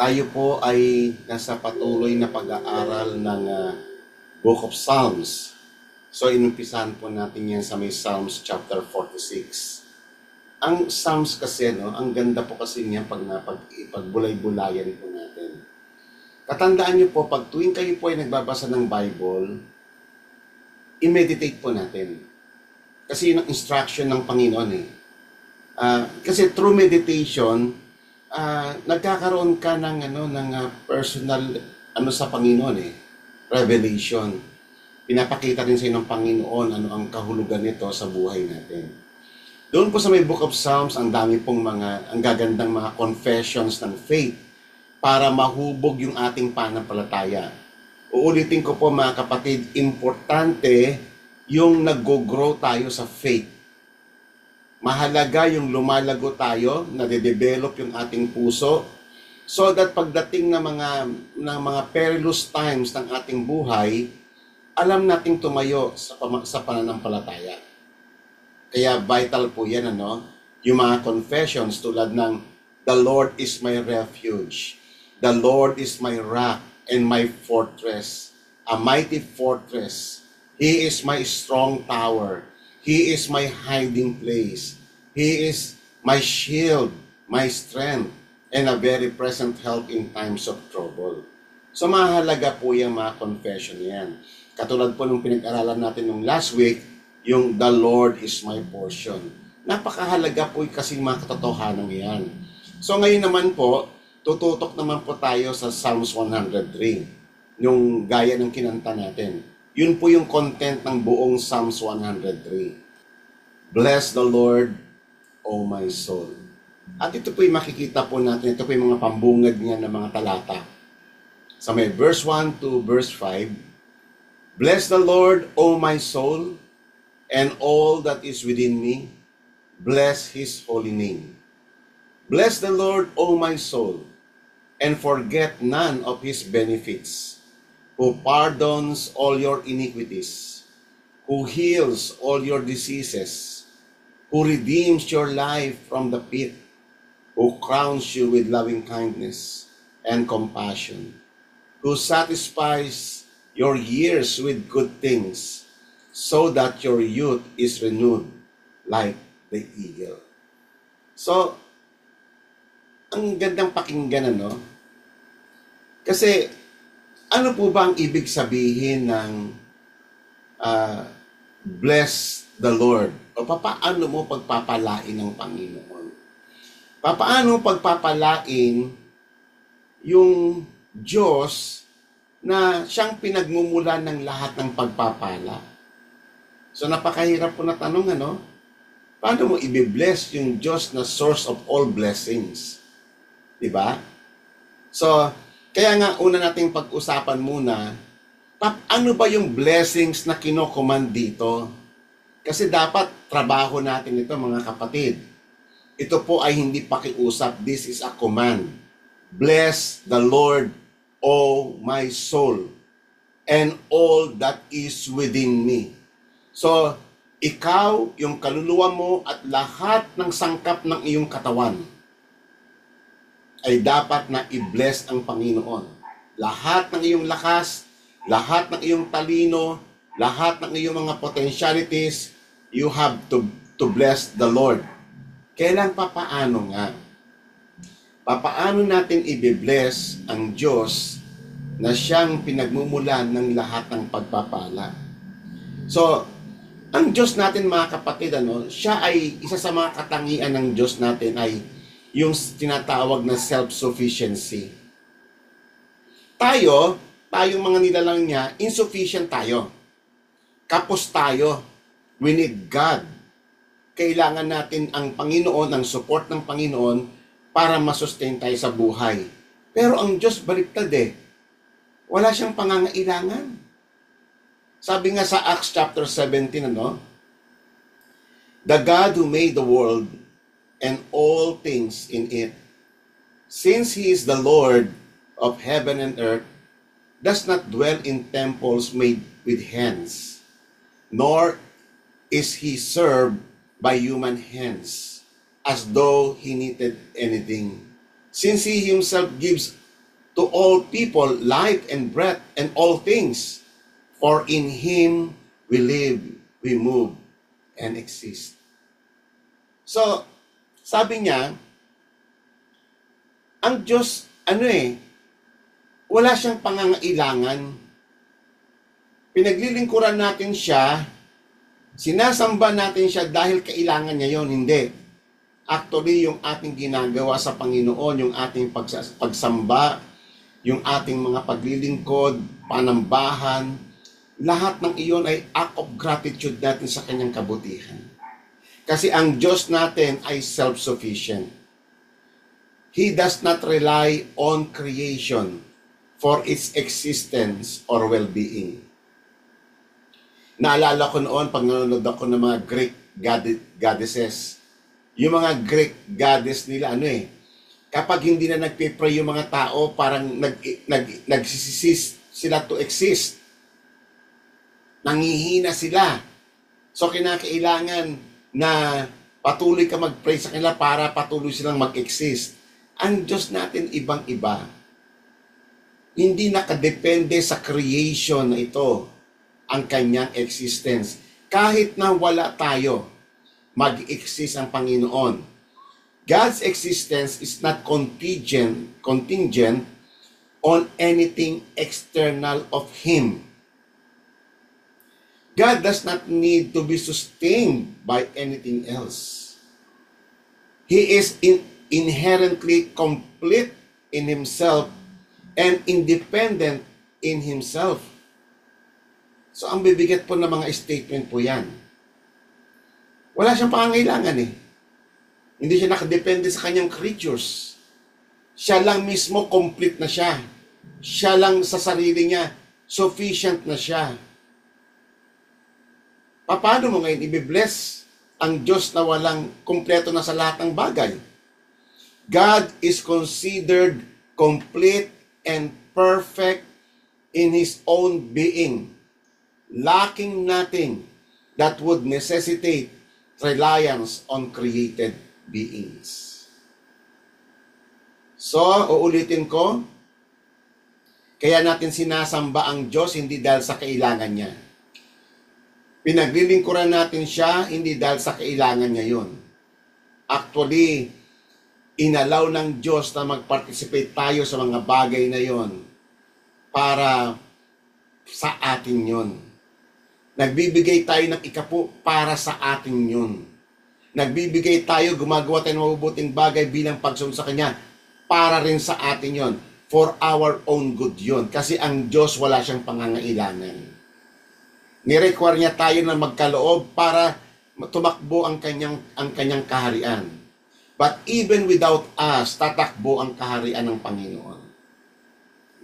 Tayo po ay nasa patuloy na pag-aaral ng Book of Psalms. So, inumpisahan po natin yan sa may Psalms chapter 46. Ang Psalms kasi, ang ganda po kasi niya pagbulay-bulayan po natin. Katandaan niyo po, pag tuwing kayo po ay nagbabasa ng Bible, i-meditate po natin. Kasi yun ang instruction ng Panginoon eh. Kasi through meditation, nagkakaroon ka ng personal sa Panginoon eh, revelation. Pinapakita rin sa ng Panginoon ano ang kahulugan nito sa buhay natin. Doon po sa may Book of Psalms, ang dami pong ang gagandang mga confessions ng faith para mahubog yung ating pananampalataya. Uulitin ko po mga kapatid, importante yung nag-grow tayo sa faith. Mahalaga yung lumalago tayo, nade-develop yung ating puso, so that pagdating ng mga perilous times ng ating buhay, alam nating tumayo sa pananampalataya. Kaya vital po yan, yung mga confessions tulad ng The Lord is my refuge, the Lord is my rock and my fortress, a mighty fortress. He is my strong tower. He is my hiding place. He is my shield, my strength, and a very present help in times of trouble. So mahalaga po yung mga confession yan. Katulad po nung pinag-aralan natin nung last week, yung The Lord is my portion. Napakahalaga po kasi mga katotohanan yan. So ngayon naman po, tututok naman po tayo sa Psalms 103, yung gaya ng kinanta natin. Yun po yung content ng buong Psalms 103. Bless the Lord, O my soul. At ito po yung makikita po natin, ito po yung mga pambungad niya ng mga talata. Sa may verse 1 to verse 5, Bless the Lord, O my soul, and all that is within me, bless His holy name. Bless the Lord, O my soul, and forget none of His benefits, who pardons all your iniquities, who heals all your diseases, who redeems your life from the pit, who crowns you with loving kindness and compassion, who satisfies your years with good things, so that your youth is renewed like the eagle. So, ang gandang pakinggan, Kasi, ano po ba ang ibig sabihin ng bless the Lord? O papaano mo pagpapalain ng Panginoon? Papaano pagpapalain yung Diyos na siyang pinagmumulan ng lahat ng pagpapala? So napakahirap po na tanong, Paano mo i-bless yung Diyos na source of all blessings? Diba? So, kaya nga una nating pag-usapan muna, ano ba yung blessings na kinocommand dito? Kasi dapat trabaho natin ito mga kapatid. Ito po ay hindi pakiusap, this is a command. Bless the Lord, O my soul, and all that is within me. So, ikaw, yung kaluluwa mo at lahat ng sangkap ng iyong katawan ay dapat na i-bless ang Panginoon. Lahat ng iyong lakas, lahat ng iyong talino, lahat ng iyong mga potentialities, you have to bless the Lord. Kailan papaano nga? Papaano natin i-bless ang Diyos na siyang pinagmumulan ng lahat ng pagpapala? So, ang Diyos natin mga kapatid, siya ay isa sa mga katangian ng Diyos natin ay yung tinatawag na self-sufficiency. Tayong mga nilalang niya, insufficient tayo. Kapos tayo. We need God. Kailangan natin ang Panginoon, ang support ng Panginoon para masustain tayo sa buhay. Pero ang Diyos baliktad Wala siyang pangangailangan. Sabi nga sa Acts chapter 17, The God who made the world and all things in it, since He is the Lord of heaven and earth, does not dwell in temples made with hands, nor is He served by human hands, as though He needed anything. Since He Himself gives to all people life and breath and all things. For in Him we live, we move, and exist. So, sabi niya, ang Diyos, wala siyang pangangailangan. Pinaglilingkuran natin siya, sinasamba natin siya dahil kailangan niya yon, hindi. Actually, yung ating ginagawa sa Panginoon, yung ating pagsamba, yung ating mga paglilingkod, panambahan, lahat ng iyon ay act of gratitude natin sa kanyang kabutihan. Kasi ang Diyos natin ay self-sufficient. He does not rely on creation for its existence or well-being. Naalala ko noon pag nanonood ako ng mga Greek goddesses. Yung mga Greek goddess nila, kapag hindi na nagpipray yung mga tao, parang nagsisist sila to exist. Nangihina sila. So, kinakailangan na patuloy ka mag-pray sa kanila para patuloy silang mag-exist. Ang Diyos natin ibang-iba. Hindi nakadepende sa creation na ito ang kanyang existence. Kahit na wala tayo, mag-exist ang Panginoon. God's existence is not contingent on anything external of Him. God does not need to be sustained by anything else. He is inherently complete in Himself and independent in Himself. So, ang bibigat po ng mga statement po yan. Wala siyang pangangailangan Hindi siya nakadepende sa kanyang creatures. Siya lang mismo complete na siya. Siya lang sa sarili niya, sufficient na siya. Paano mo ngayon i-bless ang Diyos na walang kumpleto na sa lahat ng bagay? God is considered complete and perfect in His own being, lacking nothing that would necessitate reliance on created beings. So, uulitin ko, kaya natin sinasamba ang Diyos hindi dahil sa kailangan niya. Pinaglilingkuran natin siya hindi dahil sa kailangan niya yun. Actually, inalaw ng Diyos na mag-participate tayo sa mga bagay na yon para sa atin yon. Nagbibigay tayo ng ikapu para sa atin yon. Nagbibigay tayo, gumagawa tayo ng mabubuting bagay bilang pagsunod sa Kanya para rin sa atin yon. For our own good yon. Kasi ang Diyos wala siyang pangangailangan. Nirequire niya tayo na magkaloob para tumakbo ang kanyang kaharian. But even without us, tatakbo ang kaharian ng Panginoon.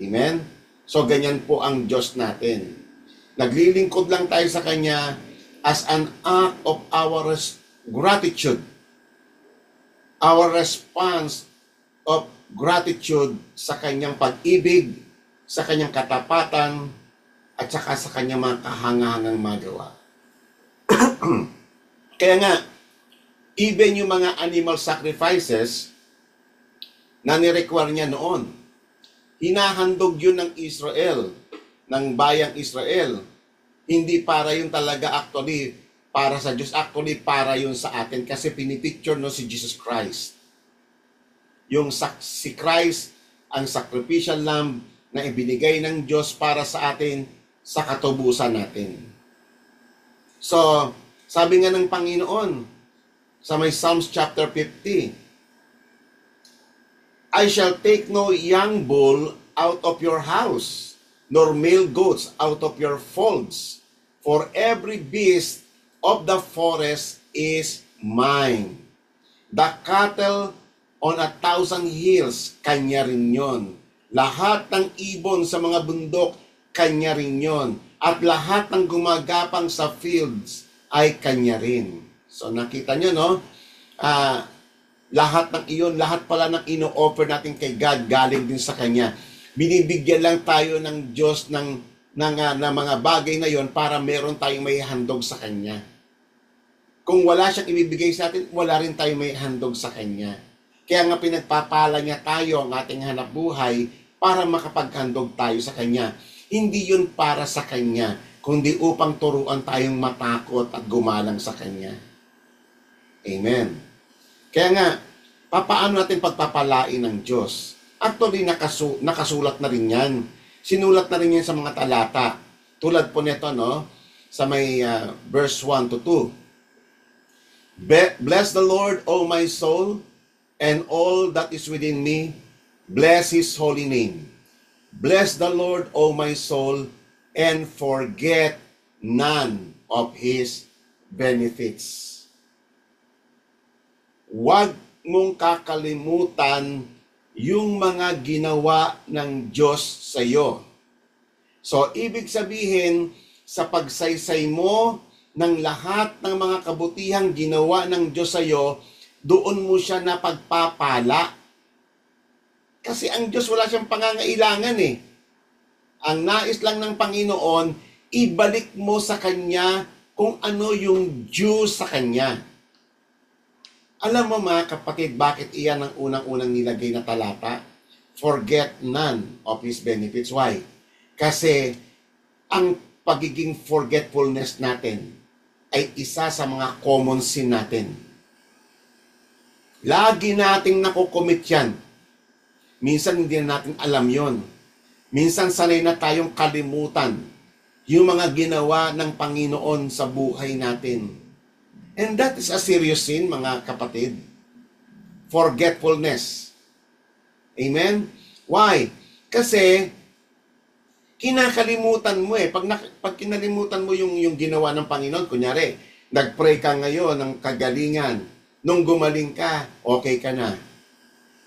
Amen? So, ganyan po ang Diyos natin. Naglilingkod lang tayo sa Kanya as an act of our gratitude. Our response of gratitude sa Kanyang pag-ibig, sa Kanyang katapatan, at saka sa Kanyang mga kahangahangang magawa. Kaya nga, even yung mga animal sacrifices na nirequire niya noon, hinahandog yun ng Israel, ng bayang Israel. Hindi para yun talaga actually para sa Diyos. Actually, para yun sa atin kasi pinipicture no si Jesus Christ. Yung si Christ, ang sacrificial lamb na ibinigay ng Diyos para sa atin sa katubusan natin. So, sabi nga ng Panginoon, sa may Psalms chapter 50, I shall take no young bull out of your house, nor male goats out of your folds, for every beast of the forest is mine. The cattle on 1,000 hills, kanya rin yon. Lahat ng ibon sa mga bundok, kanya rin yon. At lahat ng gumagapang sa fields ay kanya rin. So nakita nyo, no? Lahat ng iyon, lahat pala ng ino-offer natin kay God, galing din sa Kanya. Binibigyan lang tayo ng Diyos ng mga bagay na yon para meron tayong may handog sa Kanya. Kung wala siyang ibibigay sa atin, wala rin tayong may handog sa Kanya. Kaya nga pinagpapala niya tayo ang ating hanap buhay para makapaghandog tayo sa Kanya. Hindi yun para sa Kanya, kundi upang turuan tayong matakot at gumalang sa Kanya. Amen. Kaya nga, papaano natin pagpapalain ng Diyos? Actually, nakasulat na rin yan. Sinulat na rin yan sa mga talata. Tulad po nito, no? Sa may verse 1 to 2. Bless the Lord, O my soul, and all that is within me. Bless His holy name. Bless the Lord, O my soul, and forget none of His benefits. Huwag mong kakalimutan yung mga ginawa ng Diyos sa iyo. So, ibig sabihin, sa pagsaysay mo ng lahat ng mga kabutihang ginawa ng Diyos sa iyo, doon mo siya napagpapala. Kasi ang Diyos wala siyang pangangailangan eh. Ang nais lang ng Panginoon, ibalik mo sa Kanya kung ano yung due sa Kanya. Alam mo mga kapatid, bakit iyan ang unang-unang nilagay na talata? Forget none of His benefits. Why? Kasi ang pagiging forgetfulness natin ay isa sa mga common sin natin. Lagi nating nakukomit yan. Minsan hindi na natin alam yon. Minsan sanay na tayong kalimutan yung mga ginawa ng Panginoon sa buhay natin. And that is a serious sin, mga kapatid. Forgetfulness. Amen? Why? Kasi kinakalimutan mo eh. Pag kinalimutan mo yung ginawa ng Panginoon, kunyari, nag-pray ka ngayon ng kagalingan. Nung gumaling ka, okay ka na.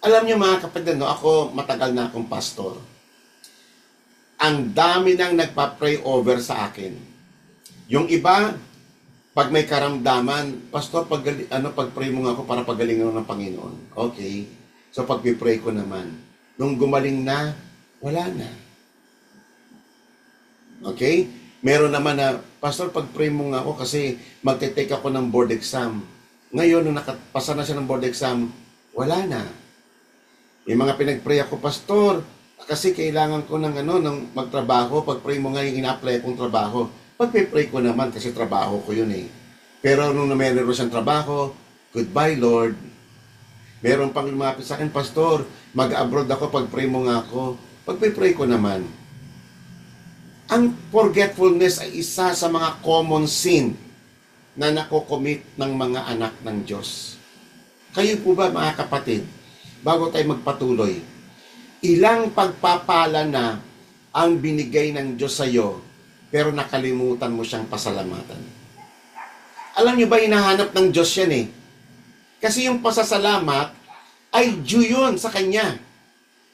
Alam niyo mga kapatid, no, ako matagal na akong pastor. Ang dami nang nagpa-pray over sa akin. Yung iba, pag may karamdaman, Pastor, pag-pray mo nga ako para pagalingan ng Panginoon. Okay. So pag-pray ko naman. Nung gumaling na, wala na. Okay? Meron naman na, Pastor, pag-pray mo nga ako kasi magte-take ako ng board exam. Ngayon, nung nakapasa na siya ng board exam, wala na. May mga pinag-pray ako, Pastor, kasi kailangan ko ng magtrabaho. Pag-pray mo nga yung ina-apply kong trabaho. Pag-pray ko naman kasi trabaho ko yun eh. Pero nung meron siyang trabaho, goodbye Lord. Meron pang lumapit sa akin, Pastor, mag-abroad ako, pag-pray mo nga ako. Pag-pray ko naman. Ang forgetfulness ay isa sa mga common sin na nakocommit ng mga anak ng Diyos. Kayo po ba mga kapatid, bago tayo magpatuloy, ilang pagpapala na ang binigay ng Diyos sa iyo, pero nakalimutan mo siyang pasalamatan? Alam niyo ba, hinahanap ng Diyos yan eh. Kasi yung pasasalamat ay due yun sa Kanya.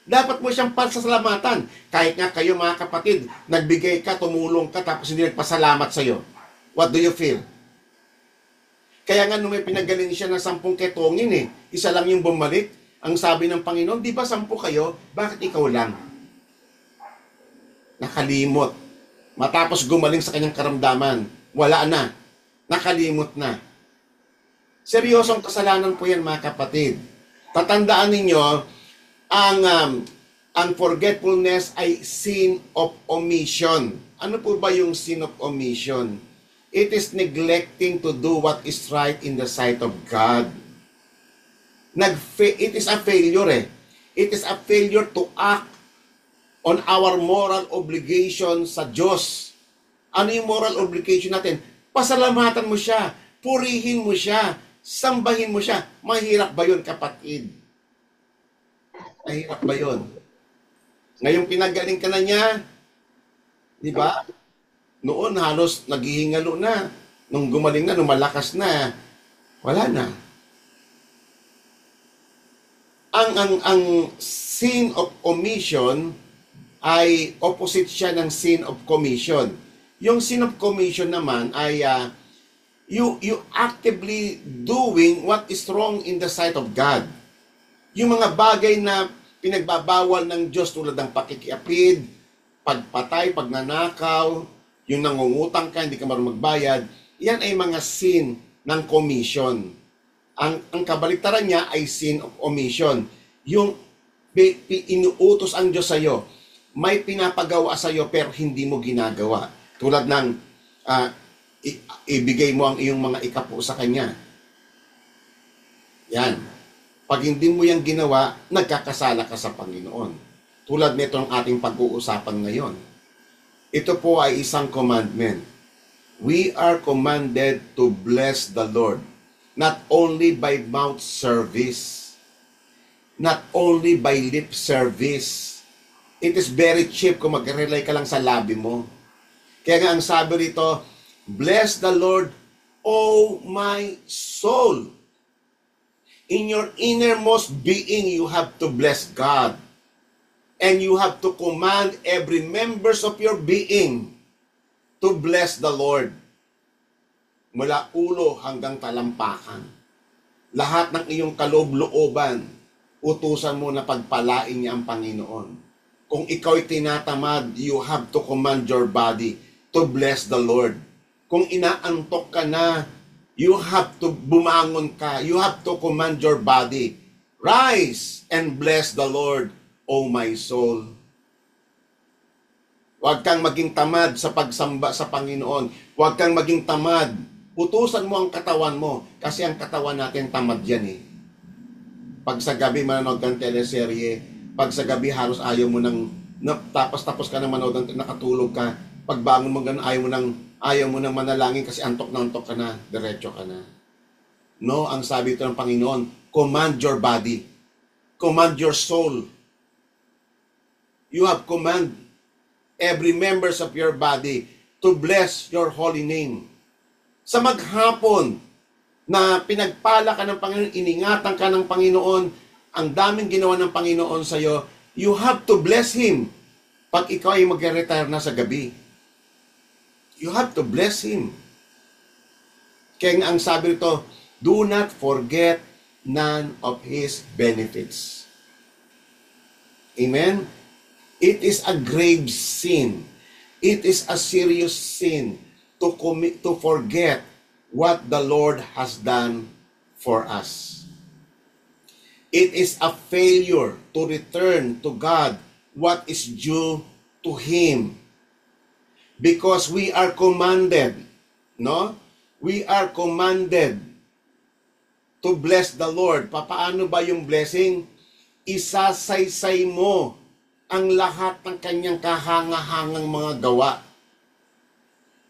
Dapat mo siyang pasasalamatan. Kahit nga kayo mga kapatid, nagbigay ka, tumulong ka, tapos hindi nagpasalamat sa iyo. What do you feel? Kaya nga nung may pinagaling siya ng 10 ketongin eh, isa lang yung bumalik. Ang sabi ng Panginoon, di ba 10 kayo? Bakit ikaw lang? Nakalimot. Matapos gumaling sa kanyang karamdaman, wala na. Nakalimot na. Seryosong kasalanan po yan mga kapatid. Tatandaan ninyo, ang forgetfulness ay sin of omission. Ano po ba yung sin of omission? It is neglecting to do what is right in the sight of God. It is a failure eh. It is a failure to act on our moral obligation sa Diyos. Ano yung moral obligation natin? Pasalamatan mo siya, purihin mo siya, sambahin mo siya. Mahirap ba yun, kapatid? Mahirap ba yun? Ngayong pinagaling ka na niya, di ba? Noon halos naghihingalo na. Nung gumaling na, nung malakas na, wala na. Ang sin of omission ay opposite siya ng sin of commission. Yung sin of commission naman ay you actively doing what is wrong in the sight of God. Yung mga bagay na pinagbabawal ng Diyos tulad ng pakikiapid, pagpatay, pagnanakaw, yung nangungutang ka, hindi ka marunong magbayad, yan ay mga sin ng commission. Ang kabaliktaran niya ay sin of omission. Yung Inuutos ang Diyos sa'yo. May pinapagawa sa'yo pero hindi mo ginagawa. Tulad ng ibigay mo ang iyong mga ikapo sa Kanya. Yan. Pag hindi mo yan ginawa, nagkakasala ka sa Panginoon. Tulad nito ang ating pag-uusapan ngayon. Ito po ay isang commandment. We are commanded to bless the Lord, not only by mouth service, not only by lip service. It is very cheap kung mag-rely ka lang sa labi mo. Kaya nga ang sabi rito, bless the Lord, O my soul. In your innermost being, you have to bless God. And you have to command every members of your being to bless the Lord. Mula ulo hanggang talampakan. Lahat ng iyong kaloob-looban, utusan mo na pagpalain niya ang Panginoon. Kung ikaw'y tinatamad, you have to command your body to bless the Lord. Kung inaantok ka na, you have to bumangon ka. You have to command your body. Rise and bless the Lord, O my soul. Huwag kang maging tamad sa pagsamba sa Panginoon. Huwag kang maging tamad. Utusan mo ang katawan mo. Kasi ang katawan natin tamad yan eh. Pag sa gabi manonood kang teleserye, pag sa gabi halos ayaw mo nang, tapos ka na manood, nakatulog ka, pagbangon mo ganun, ayaw mo nang manalangin kasi antok ka na, diretso ka na. No, ang sabi ito ng Panginoon, command your body. Command your soul. You have command every members of your body to bless your holy name. Sa maghapon na pinagpala ka ng Panginoon, iningatan ka ng Panginoon, ang daming ginawa ng Panginoon sa iyo, you have to bless Him. Pag ikaw ay mag-retire na sa gabi, you have to bless Him. Kaya ang sabi rito, do not forget none of His benefits. Amen? It is a grave sin. It is a serious sin to forget what the Lord has done for us. It is a failure to return to God what is due to Him. Because we are commanded, no? We are commanded to bless the Lord. Paano ba yung blessing? Isasaysay mo ang lahat ng kanyang kahanga-hangang mga gawa.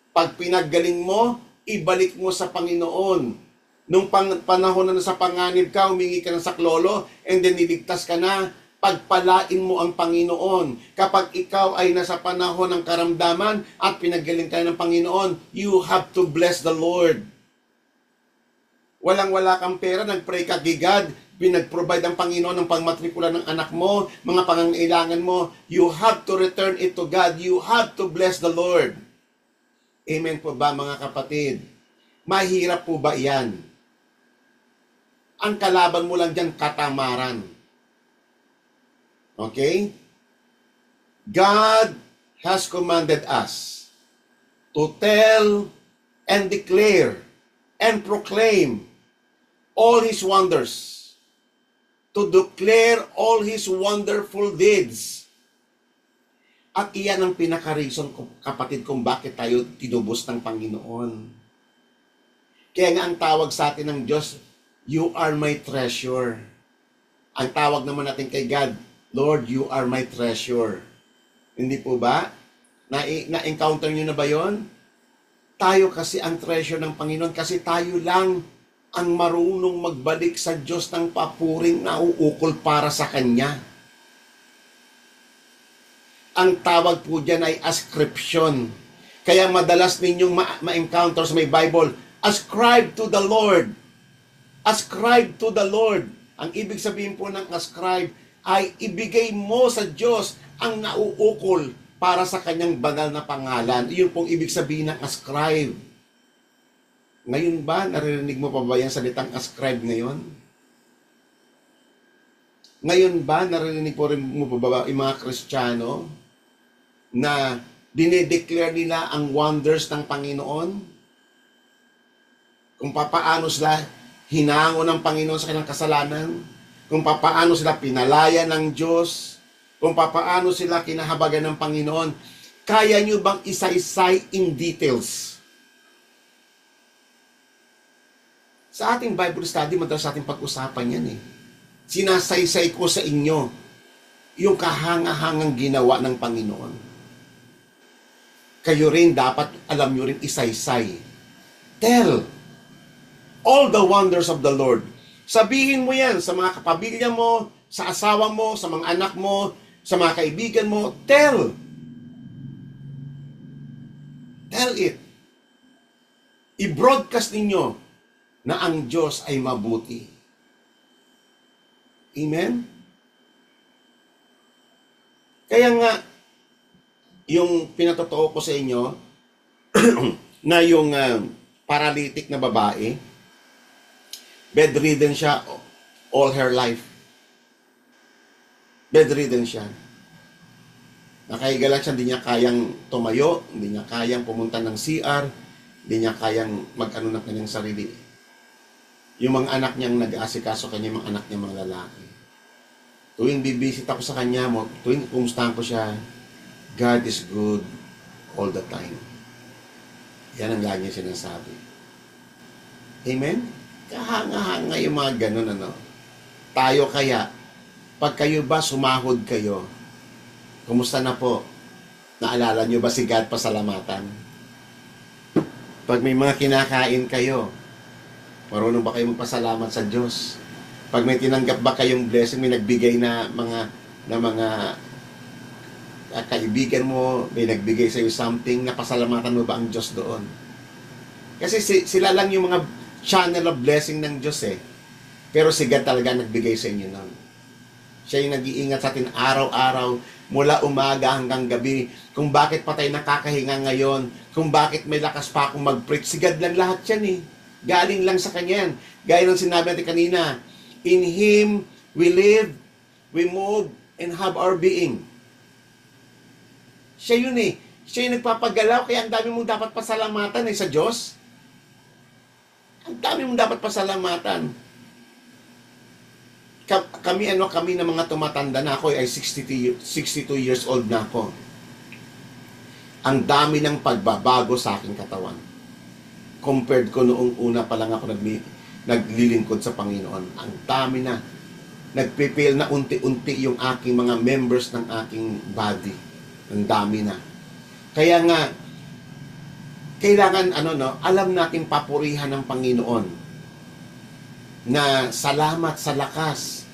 Pag pinaggaling mo, ibalik mo sa Panginoon. Nung panahon na sa panganib ka, humingi ka ng saklolo, and then niligtas ka na, pagpalain mo ang Panginoon. Kapag ikaw ay nasa panahon ng karamdaman at pinaggaling ka ng Panginoon, you have to bless the Lord. Walang-wala kang pera, nag-pray ka kay God, pinag-provide ang Panginoon ng pangmatrikula ng anak mo, mga pangangailangan mo, you have to return it to God. You have to bless the Lord. Amen po ba mga kapatid? Mahirap po ba yan? Ang kalaban mo lang dyan, katamaran. Okay? God has commanded us to tell and declare and proclaim all His wonders, to declare all His wonderful deeds. At iyan ang pinaka-reason, kapatid, kung bakit tayo tinubos ng Panginoon. Kaya nga ang tawag sa atin ng Diyos, you are my treasure. Ang tawag naman natin kay God, Lord, you are my treasure. Hindi po ba? Na-encounter nyo na ba yon? Tayo kasi ang treasure ng Panginoon kasi tayo lang ang marunong magbalik sa Diyos ng papuring na uukol para sa Kanya. Ang tawag po dyan ay ascription. Kaya madalas ninyong ma-encounter sa may Bible, ascribe to the Lord. Ascribe to the Lord. Ang ibig sabihin po ng ascribe ay ibigay mo sa Diyos ang nauukol para sa Kanyang banal na pangalan. Iyon pong ibig sabihin ng ascribe. Ngayon ba, naririnig mo pa ba yung salitang ascribe ngayon? Ngayon ba, naririnig po rin mo pa ba yung mga Kristiyano na dinideclare nila ang wonders ng Panginoon? Kung paano sila hinango ng Panginoon sa kanilang kasalanan, kung papaano sila pinalaya ng Diyos, kung papaano sila kinahabagan ng Panginoon. Kaya nyo bang isa-isay in details? Sa ating Bible study, madalas ating pag-usapan yan eh. Sinasaysay ko sa inyo yung kahanga-hangang ginawa ng Panginoon. Kayo rin dapat alam nyo rin isaysay. Tell all the wonders of the Lord. Sabihin mo yan sa mga kapamilya mo, sa asawa mo, sa mga anak mo, sa mga kaibigan mo. Tell it. I-broadcast ninyo na ang Diyos ay mabuti. Amen? Kaya nga, yung pinatotoo ko sa inyo, na yung paralytic na babae, bedridden siya all her life. Bedridden siya. Nakahiga lang siya, hindi niya kayang tumayo, hindi niya kayang pumunta ng CR, hindi niya kayang mag-ano ng kanyang sarili. Yung mga anak niyang nag-aasikaso kanya, mga anak niya mga lalaki. Tuwing bibisit ako sa kanya, tuwing kumustahan ko siya, God is good all the time. Yan ang lagi niya sinasabi. Amen? Kahanga-hanga yung mga ganun, ano. Tayo kaya, pag kayo ba sumahod kayo, kumusta na po? Naalala nyo ba si God pasalamatan? Pag may mga kinakain kayo, marunong ba kayo magpasalamat sa Diyos? Pag may tinanggap ba kayong blessing, may nagbigay na mga kaibigan mo, may nagbigay sa iyo something, napasalamatan mo ba ang Diyos doon? Kasi sila lang yung mga channel of blessing ng Diyos eh. Pero si God talaga nagbigay sa inyo nun. Siya yung nag-iingat sa atin araw-araw, mula umaga hanggang gabi, kung bakit pa tayo nakakahinga ngayon, kung bakit may lakas pa akong mag-preach. Si God lang lahat yan eh. Galing lang sa Kanya yan. Gaya ng sinabi natin kanina, in Him we live, we move, and have our being. Siya yun eh. Siya yung nagpapagalaw, kaya ang dami mong dapat pasalamatan eh sa Diyos. Ang dami mong dapat pasalamatan. Kami na mga tumatanda na ako, ay 62 years old na ako. Ang dami ng pagbabago sa aking katawan. Compared ko noong una pa lang ako naglilingkod sa Panginoon. Ang dami na. Nagpipil na unti-unti yung aking mga members ng aking body. Ang dami na. Kaya nga, kailangan alam natin papurihan ng Panginoon na salamat sa lakas,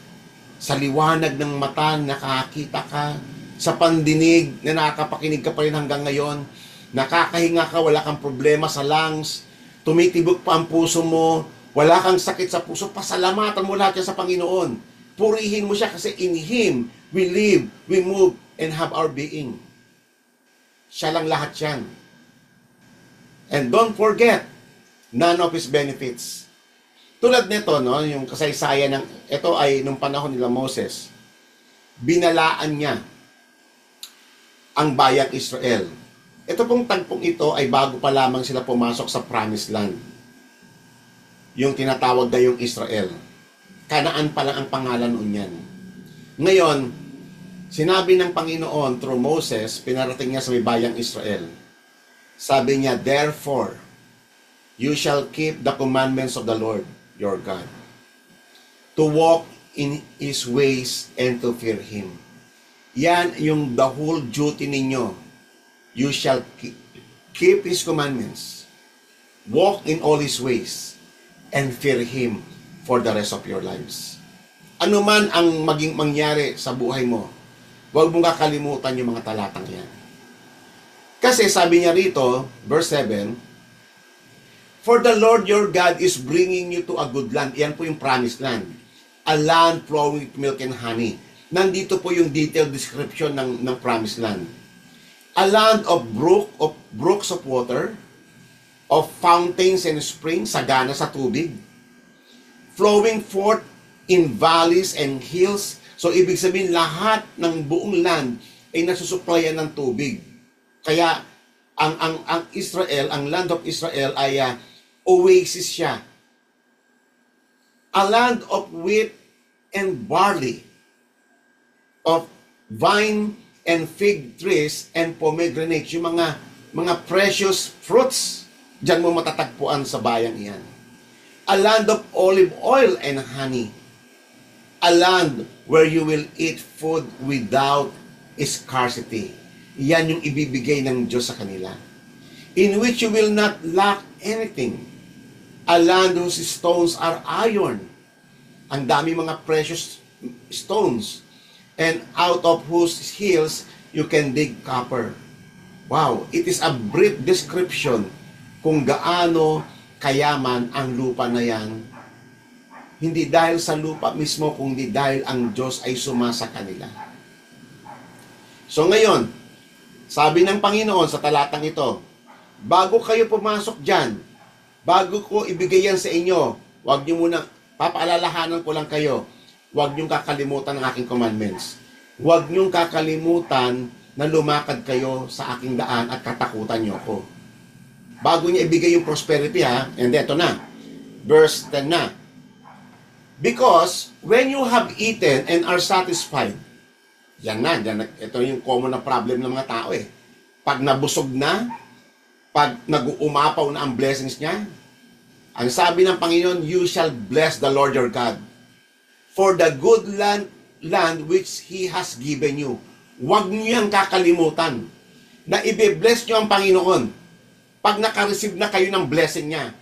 sa liwanag ng mata, nakakita ka, sa pandinig na nakakapakinig ka pa rin hanggang ngayon, nakakahinga ka, wala kang problema sa lungs, tumitibok pa ang puso mo, wala kang sakit sa puso, pasalamatan mo lahat yan sa Panginoon. Purihin mo siya kasi in Him we live, we move, and have our being. Siya lang lahat yan. And don't forget, none of His benefits. Tulad nito, yung kasaysayan ito ay nung panahon nila Moses. Binalaan niya ang bayang Israel. Ito pong tagpong ito ay bago pa lamang sila pumasok sa Promised Land. Yung tinatawag na yung Israel. Kanaan pa lang ang pangalan niyan. Ngayon, sinabi ng Panginoon through Moses, pinarating niya sa may bayang Israel. Sabi niya, therefore, you shall keep the commandments of the Lord your God, to walk in His ways and to fear Him. Yan yung the whole duty ninyo. You shall keep His commandments, walk in all His ways, and fear Him for the rest of your lives. Ano man ang maging mangyari sa buhay mo, huwag mong kakalimutan yung mga talatang yan. Kasi sabi niya rito, verse 7, for the Lord your God is bringing you to a good land. Yan po yung promised land. A land flowing with milk and honey. Nandito po yung detailed description ng promised land. A land of brooks of water, of fountains and springs, sagana sa tubig, flowing forth in valleys and hills. So, ibig sabihin, lahat ng buong land ay nasusuplayan ng tubig. Kaya, ang Israel, ang land of Israel ay oasis siya. A land of wheat and barley, of vine and fig trees and pomegranates, yung mga precious fruits, diyan mo matatagpuan sa bayang iyan. A land of olive oil and honey, a land where you will eat food without scarcity. Yan yung ibibigay ng Diyos sa kanila. In which you will not lack anything. A land whose stones are iron. Ang dami mga precious stones. And out of whose hills you can dig copper. Wow, it is a brief description kung gaano kayaman ang lupa na yan. Hindi dahil sa lupa mismo, kundi dahil ang Diyos ay sumasa kanila. So ngayon, sabi ng Panginoon sa talatang ito, bago kayo pumasok dyan, bago ko ibigay yan sa inyo, huwag nyo muna, papaalalahanan ko lang kayo, huwag nyo kakalimutan ang aking commandments. Huwag nyo kakalimutan na lumakad kayo sa aking daan at katakutan nyo ko. Bago niya ibigay yung prosperity ha, and ito na, verse 10 na. Because when you have eaten and are satisfied, ito yung common na problem ng mga tao eh. Pag nabusog na, pag nag-uumapaw na ang blessings niya, ang sabi ng Panginoon, you shall bless the Lord your God for the good land which He has given you. Huwag niyo yung kakalimutan na i-bless niyo ang Panginoon pag naka-receive na kayo ng blessing niya.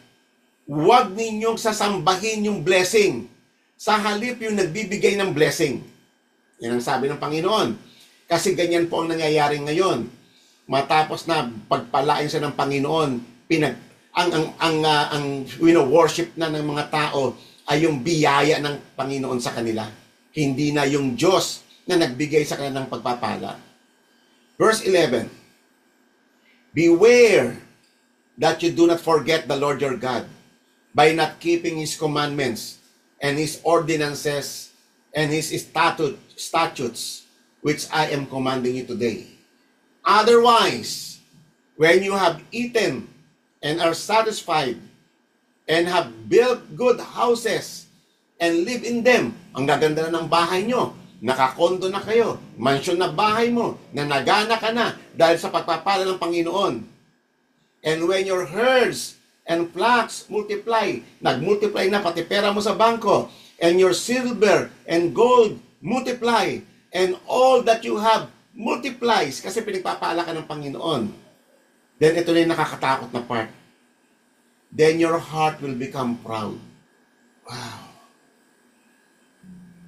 Huwag ninyong sasambahin yung blessing. Sa halip yung nagbibigay ng blessing. Yan ang sabi ng Panginoon. Kasi ganyan po ang nangyayari ngayon. Matapos na pagpalain siya ng Panginoon, ang worship na ng mga tao ay yung biyaya ng Panginoon sa kanila. Hindi na yung Diyos na nagbigay sa kanila ng pagpapala. Verse 11. Beware that you do not forget the Lord your God by not keeping His commandments and His ordinances and His statutes, which I am commanding you today. Otherwise, when you have eaten and are satisfied and have built good houses and live in them, ang gaganda na ng bahay nyo, nakakondo na kayo, mansyon na bahay mo, nanagana ka na dahil sa pagpapala ng Panginoon. And when your herds and flocks multiply, nagmultiply na pati pera mo sa bangko, and your silver and gold multiply, and all that you have multiplies, kasi pinagpapala ka ng Panginoon. Then ito na yung nakakatakot na part. Then your heart will become proud. Wow.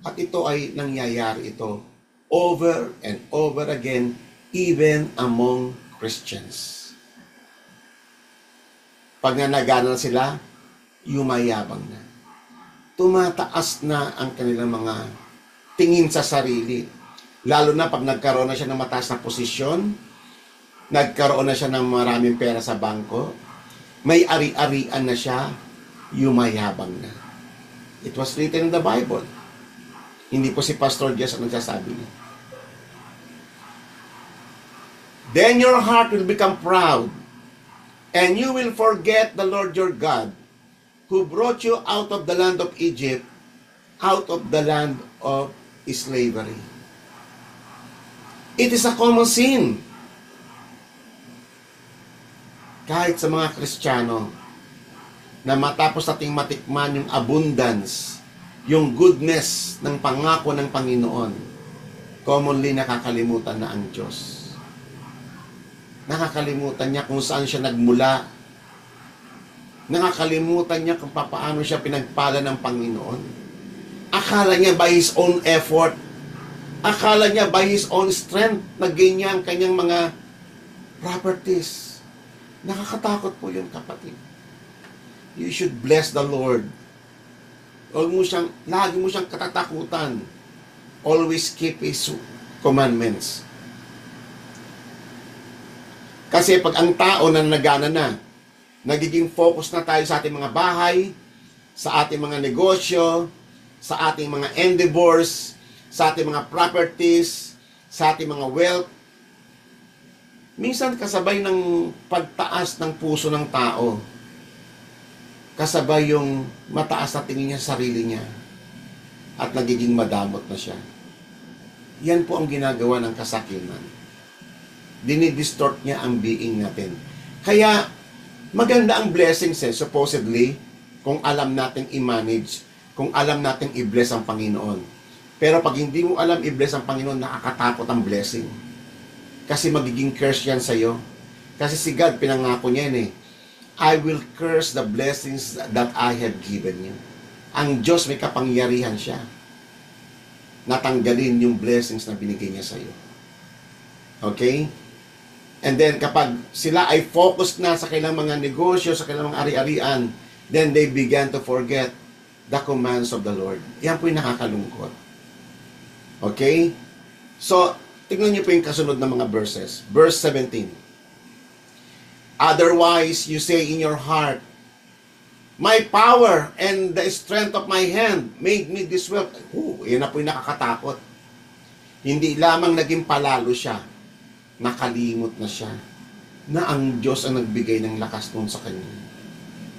At ito ay nangyayari ito over and over again, even among Christians. Pag nanagana sila, yumayabang na. Tumataas na ang kanilang mga tingin sa sarili. Lalo na pag nagkaroon na siya ng mataas na posisyon, nagkaroon na siya ng maraming pera sa bangko, may ari-arian na siya, yumayabang na. It was written in the Bible. Hindi po si Pastor Jess ang nagsasabi niya. Then your heart will become proud, and you will forget the Lord your God, who brought you out of the land of Egypt, out of the land of slavery. It is a common sin. Kahit sa mga Kristiyano, na matapos nating matikman yung abundance, yung goodness ng pangako ng Panginoon, commonly nakakalimutan na ang Diyos. Nakakalimutan niya kung saan siya nagmula. Nakakalimutan niya kung paano siya pinagpala ng Panginoon. Akala niya by his own effort, akala niya by his own strength, nag-gain niya ang kanyang mga properties. Nakakatakot po yun, kapatid. You should bless the Lord. Lagi mo siyang katatakutan. Always keep His commandments. Kasi pag ang tao na nagana na, nagiging focus na tayo sa ating mga bahay, sa ating mga negosyo, sa ating mga endeavors, sa ating mga properties, sa ating mga wealth. Minsan kasabay ng pagtaas ng puso ng tao, kasabay yung mataas na tingin niya sa sarili niya. at nagiging madamot na siya. Yan po ang ginagawa ng kasakiman. Dinidistort niya ang being natin. Kaya, maganda ang blessings supposedly, kung alam natin i-manage, kung alam natin i-bless ang Panginoon. Pero pag hindi mo alam i-bless ang Panginoon, nakakatakot ang blessing. Kasi magiging curse yan sa'yo. Kasi si God, pinangako niya yan I will curse the blessings that I have given you. Ang Diyos may kapangyarihan siya. Natanggalin yung blessings na binigay niya sa'yo. Okay? And then kapag sila ay focused na sa kailang mga negosyo, sa kailang mga ari-arian, then they began to forget the commands of the Lord. Yan po yung nakakalungkot. Okay? So, tignan niyo po yung kasunod na mga verses. Verse 17. Otherwise, you say in your heart, my power and the strength of my hand made me this wealth. Yan na po yung nakakatakot. Hindi lamang naging palalo siya, nakalimot na siya na ang Diyos ang nagbigay ng lakas nun sa kanya.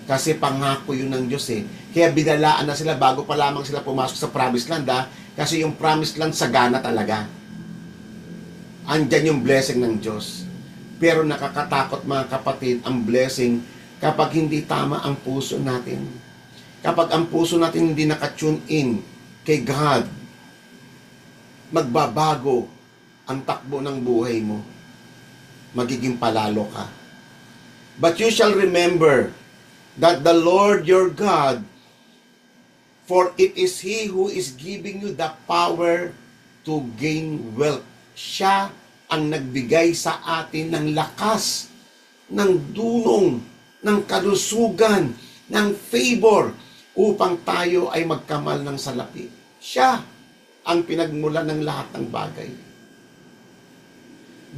Kasi pangako yun ng Diyos Kaya binalaan na sila bago pa lamang sila pumasok sa promised land Kasi yung promised land sagana talaga. Andyan yung blessing ng Diyos. Pero nakakatakot mga kapatid ang blessing kapag hindi tama ang puso natin. Kapag ang puso natin hindi nakatune in kay God, magbabago ang takbo ng buhay mo. Magiging palalo ka. But you shall remember that the Lord your God, for it is He who is giving you the power to gain wealth. Siya ang nagbigay sa atin ng lakas, ng dunong, ng kalusugan, ng favor, upang tayo ay magkamal ng salapi. Siya ang pinagmulan ng lahat ng bagay.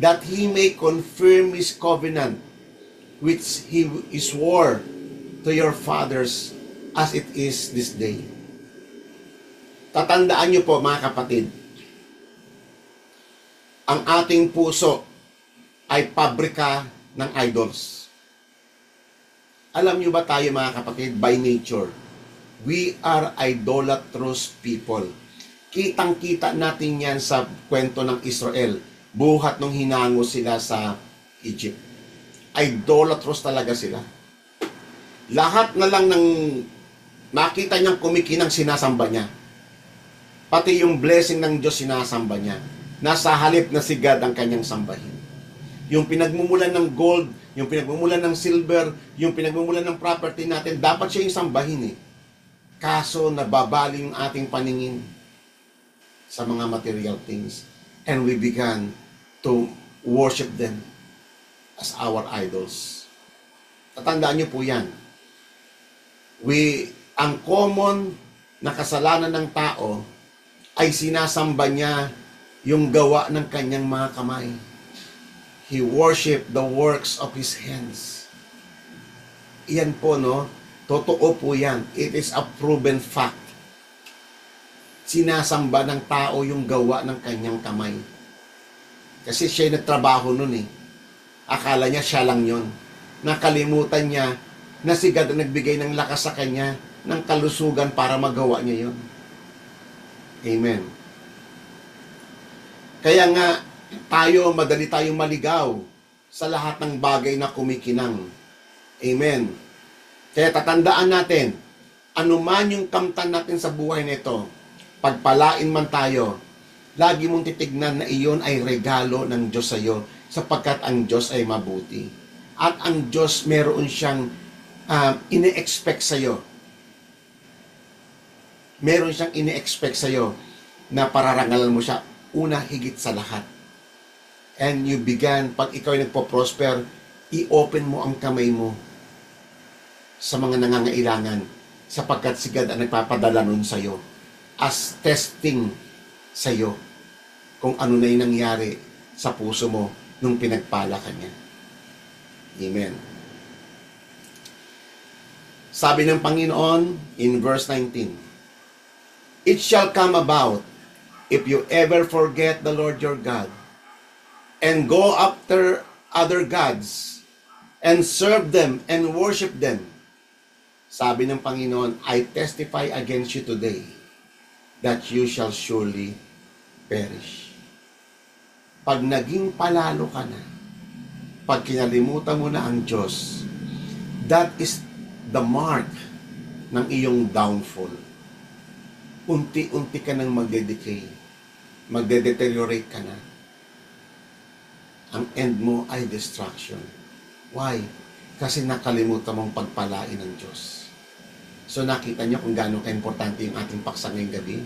That He may confirm His covenant, which He swore to your fathers as it is this day. Tatandaan niyo po mga kapatid, ang ating puso ay pabrika ng idols. Alam niyo ba tayo mga kapatid, by nature, we are idolatrous people. Kitang-kita natin yan sa kwento ng Israel, buhat nung hinango sila sa Egypt. Idolatrous talaga sila. Lahat na lang ng makita niyang kumikinang sinasamba niya. Pati yung blessing ng Diyos sinasamba niya. Nasa halip na si God ang kanyang sambahin. Yung pinagmumulan ng gold, yung pinagmumulan ng silver, yung pinagmumulan ng property natin, dapat siya yung sambahin Kaso nababali yung ating paningin sa mga material things. And we began to worship them as our idols. Tatandaan niyo po yan. Ang common na kasalanan ng tao ay sinasamba niya yung gawa ng kanyang mga kamay. He worshiped the works of his hands. Iyan po, totoo po yan. It is a proven fact. Sinasamba ng tao yung gawa ng kanyang kamay. Kasi siya nagtrabaho nun Akala niya siya lang yun. Nakalimutan niya na si God ang nagbigay ng lakas sa kanya, ng kalusugan para magawa niya yun. Amen. Kaya nga, madali tayong maligaw sa lahat ng bagay na kumikinang. Amen. Kaya tatandaan natin, anuman yung kamtan natin sa buhay nito, pagpalain man tayo, lagi mong titignan na iyon ay regalo ng Diyos sa iyo, sapagkat ang Diyos ay mabuti. At ang Diyos meron siyang ine-expect sa iyo. Meron siyang ine-expect sa iyo na pararangalan mo siya una higit sa lahat. And you began, pag ikaw ay nagpo-prosper, i-open mo ang kamay mo sa mga nangangailangan sapagkat si God ang nagpapadala nun sa iyo as testing sa iyo kung ano na yung nangyari sa puso mo nung pinagpala ka niya. Amen. Sabi ng Panginoon in verse 19, it shall come about if you ever forget the Lord your God and go after other gods and serve them and worship them. Sabi ng Panginoon, I testify against you today that you shall surely perish. Pag naging palalo ka na, pag kinalimutan mo na ang Diyos, that is the mark ng iyong downfall. Unti-unti ka nang magde-decay. Magde-deteriorate ka na. Ang end mo ay destruction. Why? Kasi nakalimutan mong pagpalain ng Diyos. So nakita niyo kung gaano ka-importante yung ating paksa ngayong gabi.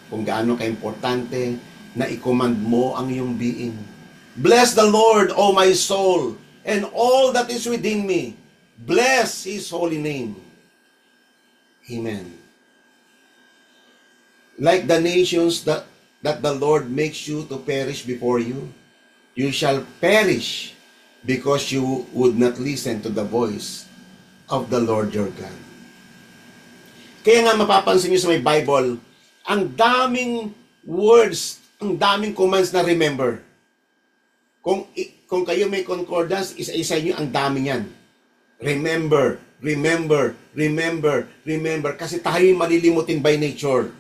Kung gaano ka-importante na i-command mo ang iyong being. Bless the Lord, O my soul, and all that is within me. Bless His holy name. Amen. Like the nations that the Lord makes you to perish before you, you shall perish because you would not listen to the voice of the Lord your God. Kaya nga mapapansin niyo sa may Bible, ang daming words, ang daming commands na remember. Kung kayo may concordance, isa-isa niyo ang dami niyan. Remember, remember, remember, remember. Kasi tayo'y malilimutin by nature.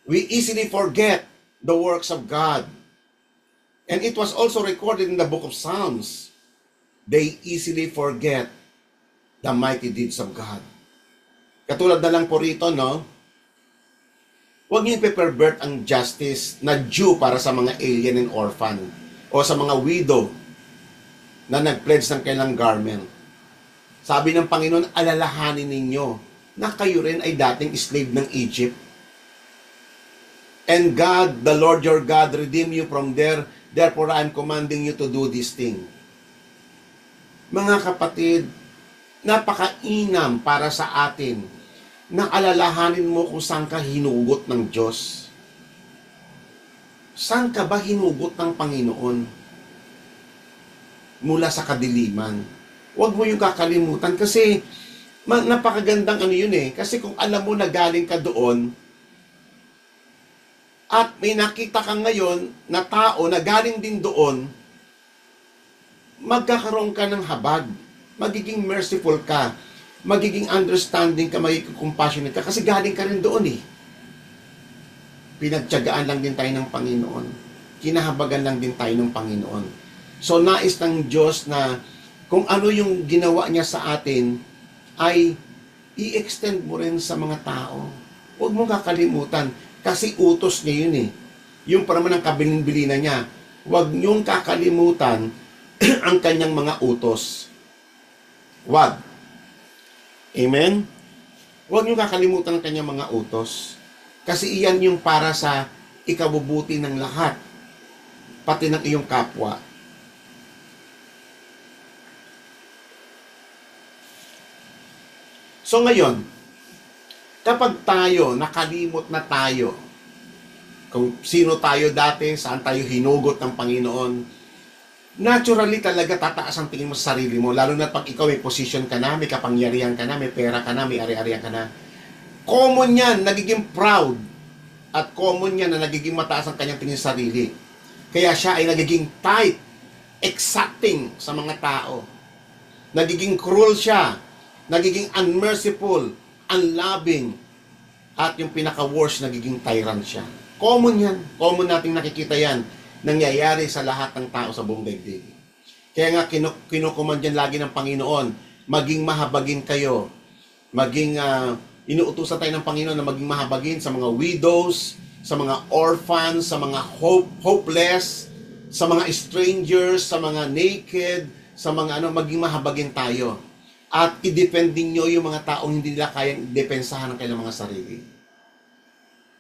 We easily forget the works of God. And it was also recorded in the book of Psalms. They easily forget the mighty deeds of God. Katulad na lang po rito, no? Huwag niyo ipe-pervert ang justice na due para sa mga alien and orphan o sa mga widow na nag-pledge ng kailang garment. Sabi ng Panginoon, alalahanin ninyo na kayo rin ay dating slave ng Egypt. And God, the Lord your God, redeem you from there. Therefore, I am commanding you to do this thing. Mga kapatid, napakainam para sa atin na alalahanin mo kung saan ka hinugot ng Diyos. Saan ka ba hinugot ng Panginoon? Mula sa kadiliman. Huwag mo yung kakalimutan kasi napakagandang ano yun eh. Kasi kung alam mo na galing ka doon, at may nakita ka ngayon na tao na galing din doon, magkakaroon ka ng habag. Magiging merciful ka. Magiging understanding ka, magiging compassionate ka. Kasi galing ka rin doon eh. Pinagtiyagaan lang din tayo ng Panginoon. Kinahabagan lang din tayo ng Panginoon. So nais ng Diyos na kung ano yung ginawa niya sa atin, ay i-extend mo rin sa mga tao. Huwag mo kakalimutan. Kasi utos niya yun eh. Yung para naman ang kabilin-bilinan niya. Huwag niyong kakalimutan ang kanyang mga utos. Huwag. Amen? Huwag niyong kakalimutan ang kanyang mga utos. Kasi iyan yung para sa ikabubuti ng lahat. Pati ng iyong kapwa. So ngayon, kapag tayo, nakalimot na tayo, kung sino tayo dati, saan tayo hinugot ng Panginoon, naturally talaga tataas ang tingin mo sa sarili mo, lalo na pag ikaw may position ka na, may kapangyarihan ka na, may pera ka na, may ari-arihan ka na. Common yan, nagiging proud. At common yan na nagiging mataas ang kanyang tingin sa sarili. Kaya siya ay nagiging tight, exacting sa mga tao. Nagiging cruel siya, nagiging unmerciful, unloving, at yung pinaka-worst, nagiging tyrant siya. Common yan. Common nating nakikita yan. Nangyayari sa lahat ng tao sa buong daigdig. Kaya nga, kinukuman dyan lagi ng Panginoon, maging mahabagin kayo. Maging, inuutusan tayo ng Panginoon na maging mahabagin sa mga widows, sa mga orphans, sa mga hopeless, sa mga strangers, sa mga naked, sa mga maging mahabagin tayo. At i-defend ninyo yung mga taong hindi nila kayang depensahan ng kanilang mga sarili.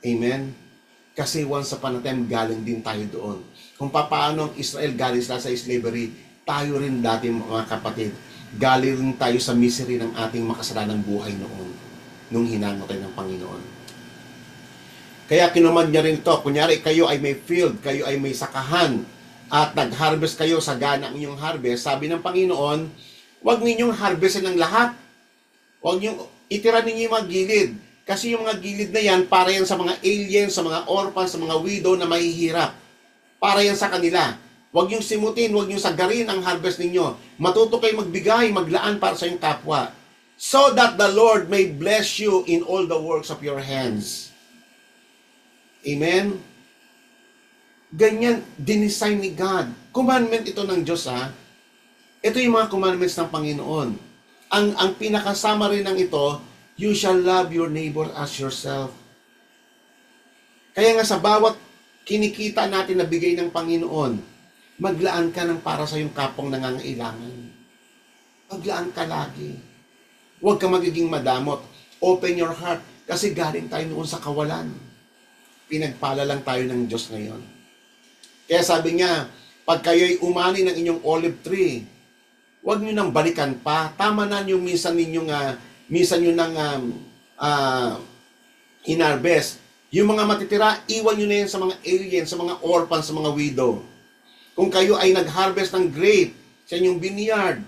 Amen? Kasi once upon a time, galing din tayo doon. Kung paano ang Israel galing sila sa slavery, tayo rin dati mga kapatid, galing rin tayo sa misery ng ating makasalanang buhay noon, nung hinango tayo ng Panginoon. Kaya kinumand niya rin ito, kunyari kayo ay may field, kayo ay may sakahan, at nag-harvest kayo sa gana ang inyong harvest, sabi ng Panginoon, huwag ninyong harvestin ng lahat. Huwag ninyong itira ninyo yung mga gilid. Kasi yung mga gilid na yan, para yan sa mga aliens, sa mga orphans, sa mga widow na mahihirap. Para yan sa kanila. Huwag niyong simutin, huwag niyong sagarin ang harvest ninyo. Matuto kayo magbigay, maglaan para sa iyong kapwa. so that the Lord may bless you in all the works of your hands. Amen? Ganyan, dinesign ni God. Commandment ito ng Diyos, ha? Ito yung mga commandments ng Panginoon. Ang pinakasama rin ng ito, you shall love your neighbor as yourself. Kaya nga sa bawat kinikita natin na bigay ng Panginoon, maglaan ka ng para sa yung kapong nangangailangan. Maglaan ka lagi. Huwag ka magiging madamot. Open your heart. Kasi galing tayo noon sa kawalan. Pinagpala lang tayo ng Diyos ngayon. Kaya sabi niya, pag kayo'y umani ng inyong olive tree, huwag nyo nang balikan pa. Tama na yung minsan nyo nang hinarvest. Yung mga matitira, iwan nyo na yan sa mga aliens, sa mga orphans, sa mga widow. Kung kayo ay nag-harvest ng grape sa inyong vineyard,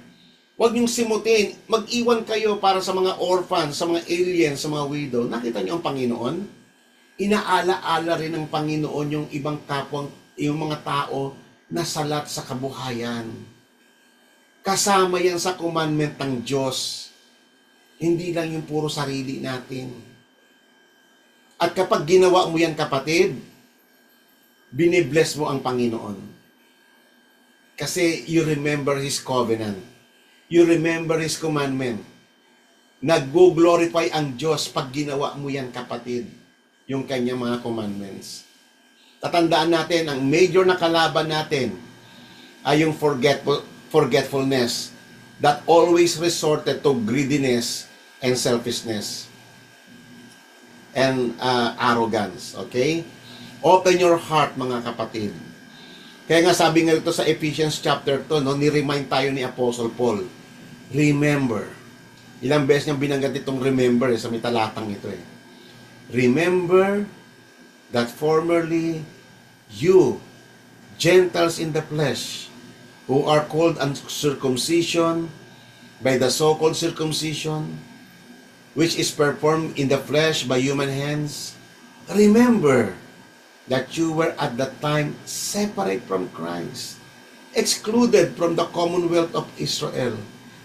huwag niyong simutin. Mag-iwan kayo para sa mga orphans, sa mga aliens, sa mga widow. Nakita niyo ang Panginoon? Inaala-ala rin ng Panginoon yung ibang kapwang, yung mga tao na salat sa kabuhayan. Kasama yan sa commandment ng Diyos. Hindi lang yung puro sarili natin. At kapag ginawa mo yan, kapatid, binibless mo ang Panginoon. Kasi you remember His covenant. You remember His commandment. Nag-glorify ang Diyos pag ginawa mo yan, kapatid, yung kanyang mga commandments. Tatandaan natin, ang major na kalaban natin ay yung forgetfulness that always resorted to greediness and selfishness and arrogance. Okay? Open your heart, mga kapatid. Kaya nga sabi nga ito sa Ephesians chapter 2, no, ni-remind tayo ni Apostle Paul, remember. Ilang beses niyang binanggit itong remember sa may talatang ito eh. Remember that formerly you, Gentiles in the flesh, who are called uncircumcision by the so-called circumcision, which is performed in the flesh by human hands, remember that you were at that time separate from Christ, excluded from the commonwealth of Israel,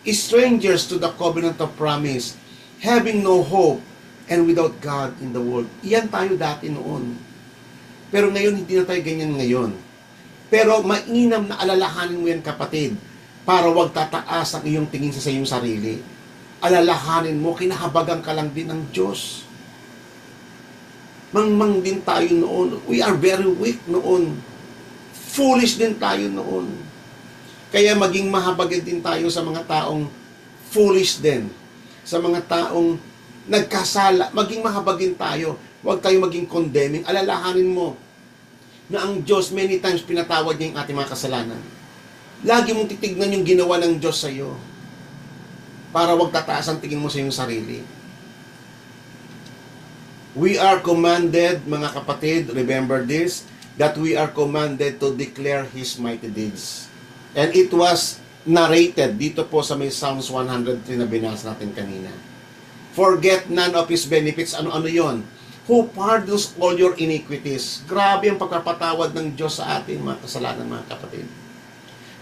strangers to the covenant of promise, having no hope, and without God in the world. Iyan tayo dati noon. Pero ngayon, hindi na tayo ganyan ngayon. Pero mainam na alalahanin mo yan, kapatid, para wag tataas ang iyong tingin sa iyong sarili. Alalahanin mo, kinahabagan ka lang din ng Diyos. Mangmang din tayo noon. We are very weak noon. Foolish din tayo noon. Kaya maging mahabagin din tayo sa mga taong foolish din. Sa mga taong nagkasala, maging mahabagin tayo. Huwag tayo maging condemning. Alalahanin mo na ang Diyos many times pinatawad niya yung ating mga kasalanan. Lagi mong titignan yung ginawa ng Diyos sa iyo para huwag tataas ang tingin mo sa iyong sarili. We are commanded, mga kapatid, remember this, that we are commanded to declare His mighty deeds. And it was narrated dito po sa may Psalms 103 na binasa natin kanina. Forget none of His benefits. Ano-ano yon? Who pardons all your iniquities. Grabe ang pagpapatawad ng Diyos sa atin, mga kasalanan, mga kapatid.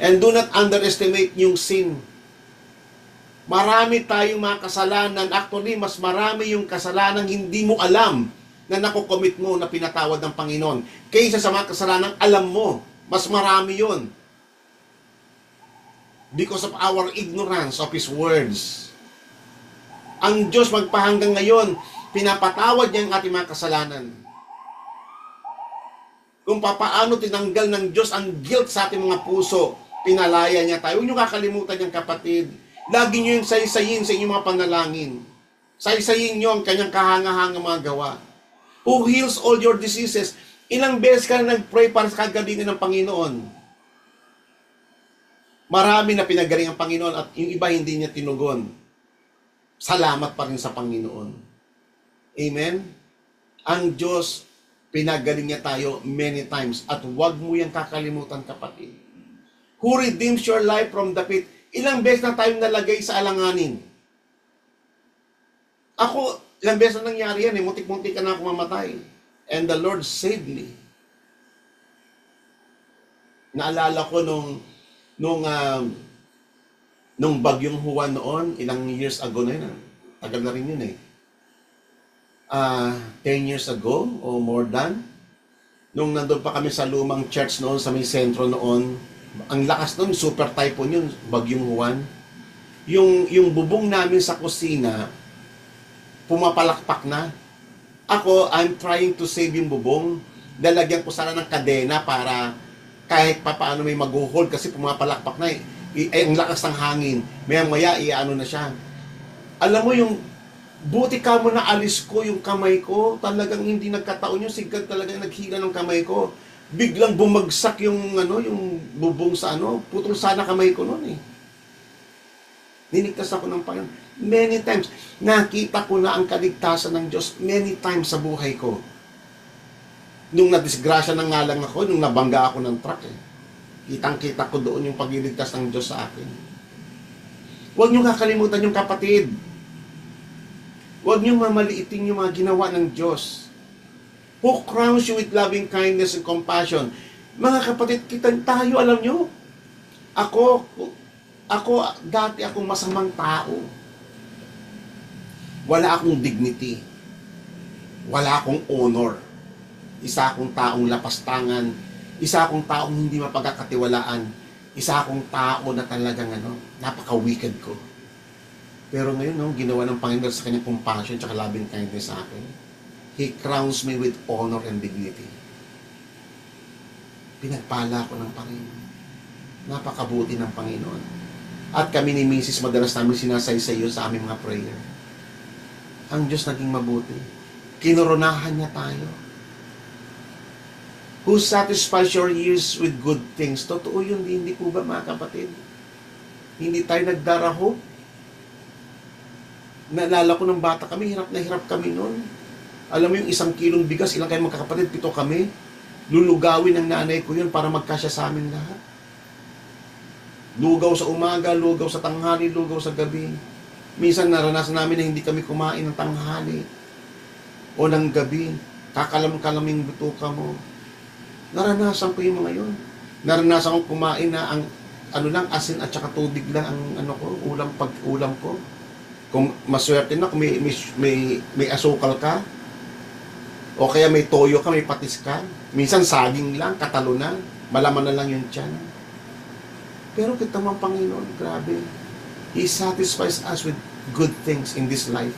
And do not underestimate yung sin. Marami tayong mga kasalanan. Actually, mas marami yung kasalanan hindi mo alam na nakukomit mo na pinatawad ng Panginoon. Kaysa sa mga kasalanan, alam mo. Mas marami yon. Because of our ignorance of His words. Ang Diyos magpahanggang ngayon, pinapatawad niya ang ating mga kasalanan. Kung papaano tinanggal ng Diyos ang guilt sa ating mga puso, pinalaya niya tayo. Huwag niyo kakalimutan yung kapatid. Lagi niyo yung saysayin sa inyong mga panalangin. Saysayin niyo ang kanyang kahanga-hanga mga gawa. Who heals all your diseases. Ilang beses ka na nag-pray para sa kagalingan ng Panginoon. Marami na pinagaling ang Panginoon at yung iba hindi niya tinugon. Salamat pa rin sa Panginoon. Amen? Ang Diyos, pinagaling niya tayo many times. At huwag mo yung kakalimutan, kapatid. Who redeems your life from the pit. Ilang beses na tayong nalagay sa alanganin. Ako, ilang beses na nangyari yan. Muntik-muntik ka na ako mamatay. And the Lord saved me. Naalala ko nung Nung bagyong Juan noon, ilang years ago na yun, tagal na rin yun eh. 10 years ago o more than, nung nandun pa kami sa lumang church noon, sa may sentro noon, ang lakas noon, super typhoon yun, bagyong Juan. Yung bubong namin sa kusina, pumapalakpak na. Ako, I'm trying to save yung bubong. Lalagyan ko sana ng kadena para kahit pa paano may mag-hold kasi pumapalakpak na eh. Ang lakas ng hangin. Maya-maya, iano na siya. Alam mo yung buti ka mo na alis ko yung kamay ko, talagang hindi nagkataon yung sigad, talagang naghila ng kamay ko. Biglang bumagsak yung yung bubong sa putol sana kamay ko noon eh. Niligtas ako ng Panginoon. Many times, nakita ko na ang kaligtasan ng Diyos many times sa buhay ko. Nung nadisgrasya na nga lang ako, nung nabangga ako ng truck eh. Kitang-kita ko doon yung pagliligtas ng Diyos sa akin. Huwag niyo kakalimutan yung kapatid. Huwag niyong mamaliitin yung mga ginawa ng Diyos. Who crowns you with loving kindness and compassion. Mga kapatid, tayo, alam niyo, ako, dati akong masamang tao. Wala akong dignity. Wala akong honor. Isa akong taong lapastangan. Isa akong taong hindi mapagkakatiwalaan. Isa akong tao na talagang napaka-wicked ko. Pero ngayon, ginawa ng Panginoon sa kanyang compassion at loving kindness sa akin. He crowns me with honor and dignity. Pinagpala ko ng Panginoon. Napakabuti ng Panginoon. At kami ni Mrs. madalas namin sinasaysayo sa aming mga prayer. Ang Diyos naging mabuti. Kinoronahan niya tayo. Who satisfies your years with good things? Totoo yun, hindi po ba mga kapatid? Hindi tayo nagdaraho. Naalala ko ng bata kami, hirap na hirap kami noon. Alam mo yung 1 kilong bigas, ilang kayo magkakapatid, 7 kami. Lulugawin ng nanay ko yun para magkasya sa amin lahat. Lugaw sa umaga, lugaw sa tanghali, lugaw sa gabi. Minsan naranasan namin na hindi kami kumain ng tanghali o ng gabi. Kakalam-kalaming butuka mo. Naranasan ko yung mga yun. Naranasan ko kumain na ang asin at saka tubig lang ang ulam ko. Kung maswerte na, kung may asukal ka, o kaya may toyo ka, may patis ka, minsan saging lang, katalo na, malaman na lang yung tiyan. Pero kita mo ang Panginoon, grabe. He satisfies us with good things in this life.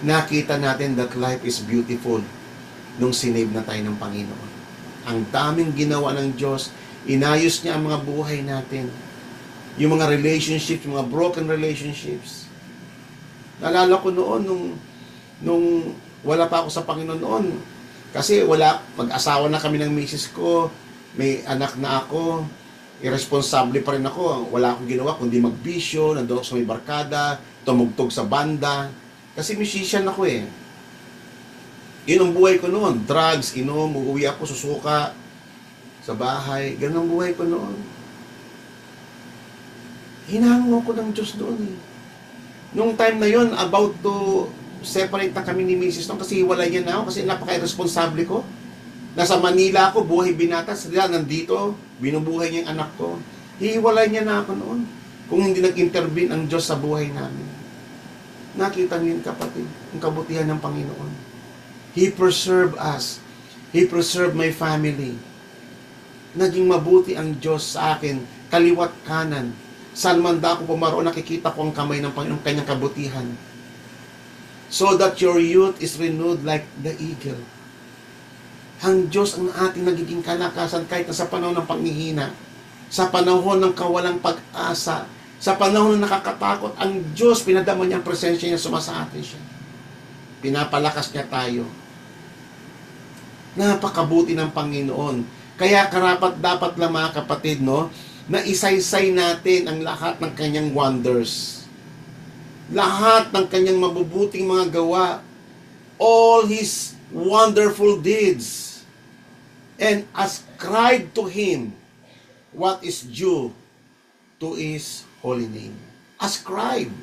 Nakita natin that life is beautiful nung sinave na tayo ng Panginoon. Ang daming ginawa ng Diyos, inayos niya ang mga buhay natin. Yung mga relationships, yung mga broken relationships. Naalala ko noon, nung wala pa ako sa Panginoon noon. Kasi mag-asawa na kami ng misis ko, may anak na ako, irresponsable pa rin ako. Wala akong ginawa kundi magbisyo, nandoon sa may barkada, tumugtog sa banda. Kasi musician ako eh. Yun ang buhay ko noon. Drugs, inom, uuwi ako, susuka sa bahay. Ganun ang buhay ko noon. Hinahango ko ng Diyos doon eh. Nung time na yon, about to separate na kami ni Mrs. noon kasi hiwalay niya na ako kasi napaka-irresponsable ko. Nasa Manila ako, buhay binata. Sila nandito, binubuhay niya yung anak ko. Hiwalay niya na ako noon. Kung hindi nag-intervene ang Diyos sa buhay namin. Nakita niyo yun, kapatid, ang kabutihan ng Panginoon. He preserved us. He preserved my family. Naging mabuti ang Diyos sa akin, kaliwat kanan. Saan man ako pumaroon, nakikita ko ang kamay ng Panginoon, kanyang kabutihan. So that your youth is renewed like the eagle. Ang Diyos ang ating nagiging kalakasan kahit na sa panahon ng panghihina, sa panahon ng kawalang pag-asa, sa panahon ng nakakatakot, ang Diyos, pinadama niya ang presensya niya, sumasa atin siya. Pinapalakas niya tayo. Napakabuti ng Panginoon. Kaya karapat dapat lang mga kapatid, na isaysay natin ang lahat ng kanyang wonders. Lahat ng kanyang mabubuting mga gawa. All His wonderful deeds. And ascribe to Him what is due to His holy name. Ascribe.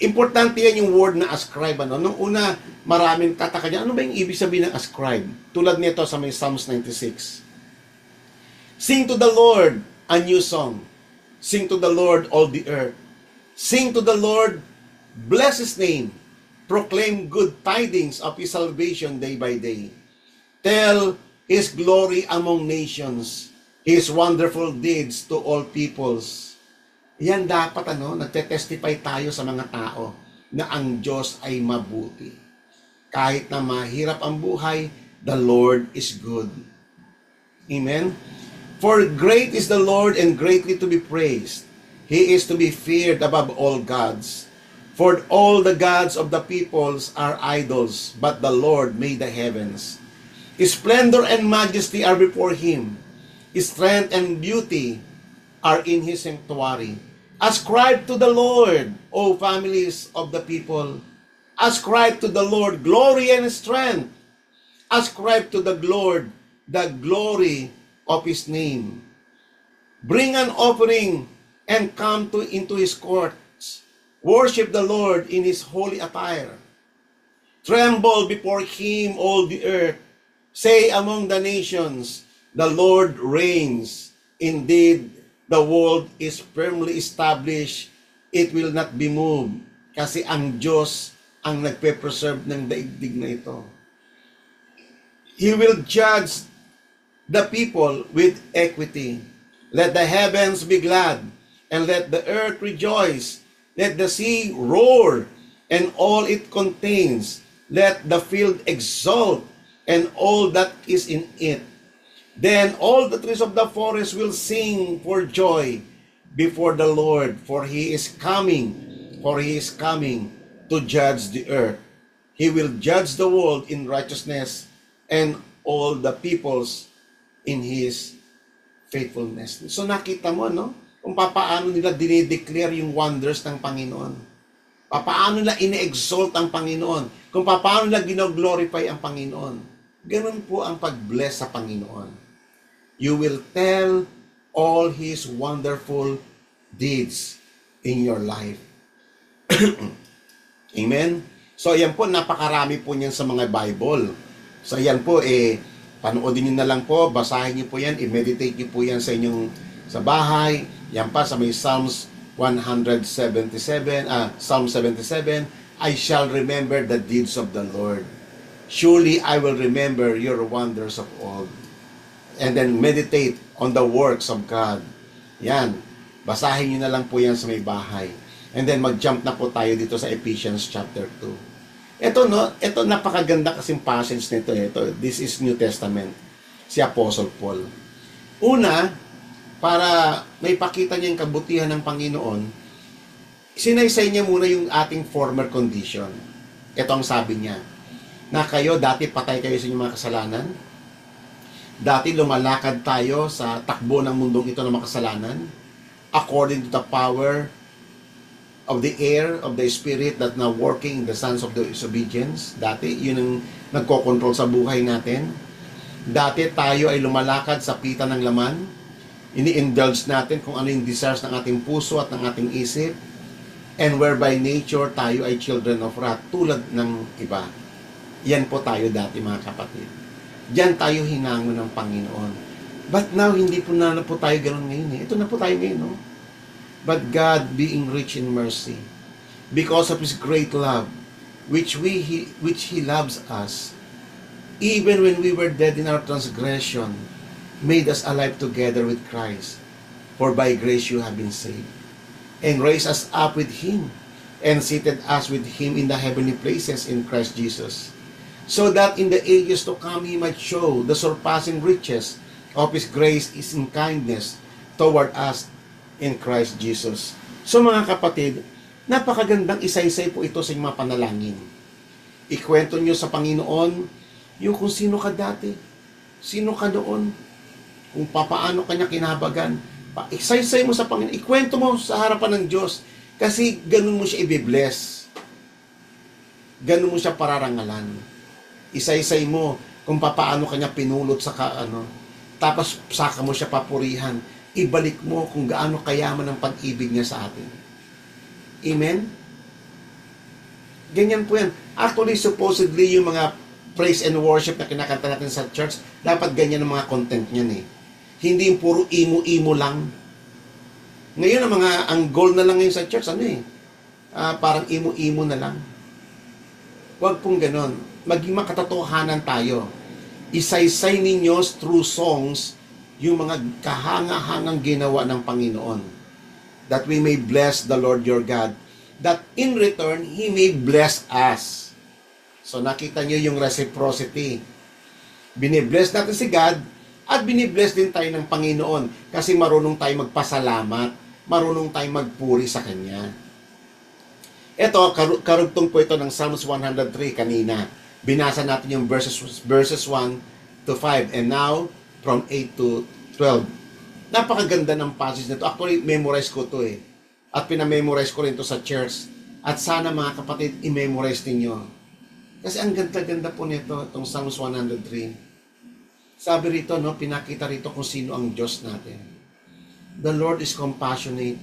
Importante yan yung word na ascribe. Nung una, maraming tataka dyan. Ano ba yung ibig sabihin ng ascribe? Tulad nito sa may Psalms 96. Sing to the Lord a new song. Sing to the Lord all the earth. Sing to the Lord, bless His name, proclaim good tidings of His salvation day by day. Tell His glory among nations, His wonderful deeds to all peoples. Yan dapat nagte-testify tayo sa mga tao na ang Diyos ay mabuti. Kahit na mahirap ang buhay, the Lord is good. Amen? For great is the Lord and greatly to be praised. He is to be feared above all gods. For all the gods of the peoples are idols, but the Lord made the heavens. His splendor and majesty are before Him. His strength and beauty are in His sanctuary. Ascribe to the Lord, O families of the people. Ascribe to the Lord glory and strength. Ascribe to the Lord the glory of His name. Bring an offering and come into His courts. Worship the Lord in His holy attire. Tremble before Him, all the earth. Say among the nations, the Lord reigns. Indeed, the world is firmly established. It will not be moved. Kasi ang Diyos ang nagpe-preserve ng daigdig na ito. He will judge the people with equity. Let the heavens be glad, and let the earth rejoice. Let the sea roar, and all it contains. Let the field exult, and all that is in it. Then all the trees of the forest will sing for joy before the Lord, for He is coming to judge the earth. He will judge the world in righteousness, and all the peoples in His faithfulness. So nakita mo, kung paano nila dinideclare yung wonders ng Panginoon. Paano nila ine-exalt ang Panginoon. Kung paano nila gino-glorify ang Panginoon. Ganun po ang pag-bless sa Panginoon. You will tell all His wonderful deeds in your life. Amen? So ayan po, napakarami po niyan sa mga Bible. So ayan po, panoodin niyo na lang po, basahin niyo po yan, i-meditate niyo po yan sa inyong sa bahay. Yan pa sa may Psalm 77, I shall remember the deeds of the Lord. Surely I will remember your wonders of old. And then meditate on the works of God. Yan. Basahin niyo na lang po yan sa may bahay. And then mag-jump na po tayo dito sa Ephesians chapter 2. Ito napakaganda kasing passage nito. This is New Testament. Si Apostle Paul. Una, para may pakita niya yung kabutihan ng Panginoon, sinaysay niya muna yung ating former condition. Ito ang sabi niya, na kayo, dati patay kayo sa inyong mga kasalanan. Dati lumalakad tayo sa takbo ng mundong ito ng makasalanan, according to the power of the air, of the spirit that now working in the sons of disobedience. Dati, yun ang nagkokontrol sa buhay natin. Dati tayo ay lumalakad sa pita ng laman. Ini-indulge natin kung ano yung desires ng ating puso at ng ating isip. And whereby nature, tayo ay children of wrath, tulad ng iba. Yan po tayo dati, mga kapatid. Diyan tayo hinango ng Panginoon. But now, hindi po na po tayo ganoon ngayon. Ito na po tayo ngayon, But God, being rich in mercy, because of His great love, which He loves us, even when we were dead in our transgression, made us alive together with Christ. For by grace you have been saved, and raised us up with Him, and seated us with Him in the heavenly places in Christ Jesus, so that in the ages to come He might show the surpassing riches of His grace is in kindness toward us in Christ Jesus. So mga kapatid, napakagandang isaysay po ito sa inyong mga panalangin. Ikwento nyo sa Panginoon yung kung sino ka dati, sino ka noon, kung papaano kanya kinabagan. Isaysay mo sa Panginoon, ikwento mo sa harapan ng Diyos, kasi ganun mo siya i-bless. Ganun mo siya pararangalan. Isaysay mo kung papaano kanya pinulot sa tapos saka mo siya papurihan. Ibalik mo kung gaano kayaman ang pag-ibig niya sa atin. Amen? Ganyan po yan. Actually, supposedly, yung mga praise and worship na kinakanta natin sa church, dapat ganyan ang mga content niyan Hindi yung puro imo-imo lang. Ngayon, ang goal na lang ngayon sa church, parang imo-imo na lang. Huwag pong ganon. Maging makatotohanan tayo. Isaysay ninyo through songs yung mga kahanga-hangang ginawa ng Panginoon. That we may bless the Lord your God. That in return, He may bless us. So nakita nyo yung reciprocity. Binibless natin si God at binibless din tayo ng Panginoon kasi marunong tayo magpasalamat, marunong tayo magpuri sa Kanya. Ito, karugtong po ito ng Psalms 103 kanina. Binasa natin yung verses 1 to 5 and now from 8 to 12. Napakaganda ng passage na ito. Actually, memorize ko ito eh. At pinamemorize ko rin ito sa church. At sana mga kapatid, i-memorize ninyo. Kasi ang ganda-ganda po nito, itong Psalms 103. Sabi rito, pinakita rito kung sino ang Diyos natin. The Lord is compassionate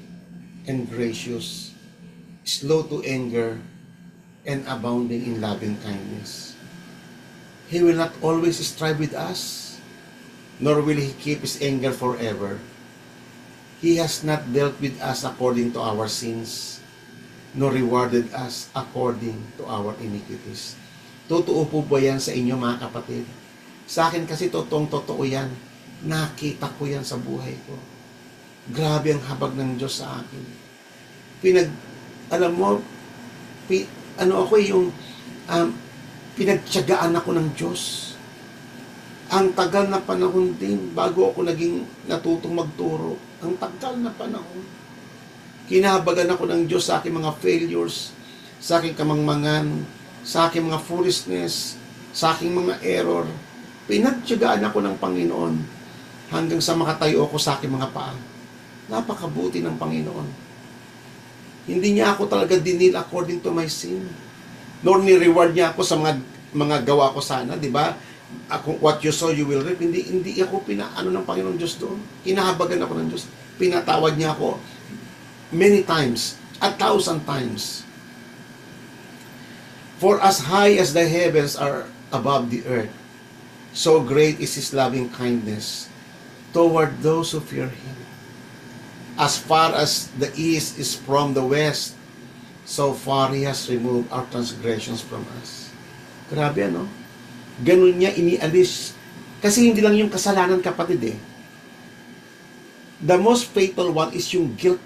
and gracious, slow to anger, and abounding in loving kindness. He will not always strive with us, nor will He keep His anger forever. He has not dealt with us according to our sins, nor rewarded us according to our iniquities. Totoo po ba yan sa inyo mga kapatid? Sa akin kasi totoo yan. Nakita ko yan sa buhay ko. Grabe ang habag ng Diyos sa akin. Pinagtiyagaan ako ng Diyos. Ang tagal na panahon din bago ako naging natutong magturo. Ang tagal na panahon. Kinahabagan ako ng Diyos sa aking mga failures, sa aking kamangmangan, sa aking mga foolishness, sa aking mga error. Pinagtiyagaan ako ng Panginoon hanggang sa makatayo ako sa aking mga paa. Napakabuti ng Panginoon. Hindi niya ako talaga dinil according to my sin. Nor ni-reward niya ako sa mga gawa ko sana, di ba? What you sow, you will reap. Hindi ako pinaano ng Panginoon Diyos doon. Kinahabagan ako ng Diyos. Pinatawad niya ako many times, 1,000 times. For as high as the heavens are above the earth, so great is His loving kindness toward those who fear Him. As far as the east is from the west, so far He has removed our transgressions from us. Grabe, ano? Ganun niya inialis. Kasi hindi lang yung kasalanan, kapatid eh. The most fatal one is yung guilt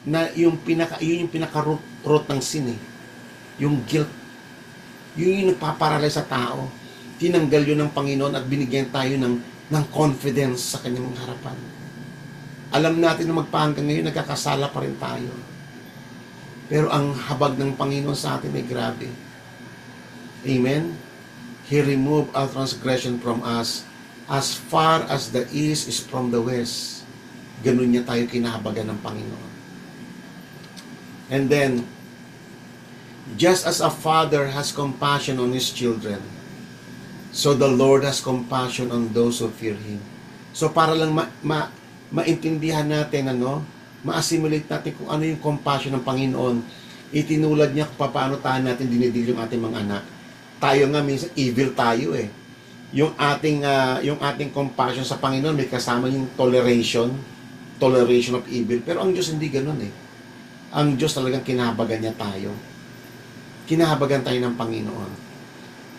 na yun yung pinaka-root ng sin eh. Yung guilt. Yun yung nagpaparalyze sa tao. Tinanggal yun ng Panginoon at binigyan tayo ng confidence sa Kanyang harapan. Alam natin na magpahanggang ngayon, nagkakasala pa rin tayo. Pero ang habag ng Panginoon sa atin ay grabe. Amen? He removed our transgression from us as far as the east is from the west. Ganun niya tayo kinahabagan ng Panginoon. And then, just as a father has compassion on his children, so the Lord has compassion on those who fear Him. So para lang maintindihan natin, ma-assimilate natin kung ano yung compassion ng Panginoon, itinulad niya kung paano tayo natin dinidil yung ating mga anak. Tayo nga minsan evil tayo eh. Yung ating compassion sa Panginoon may kasama yung toleration of evil. Pero ang Diyos hindi ganoon eh. Ang Diyos talagang kinahabagan niya tayo. Kinahabagan tayo ng Panginoon.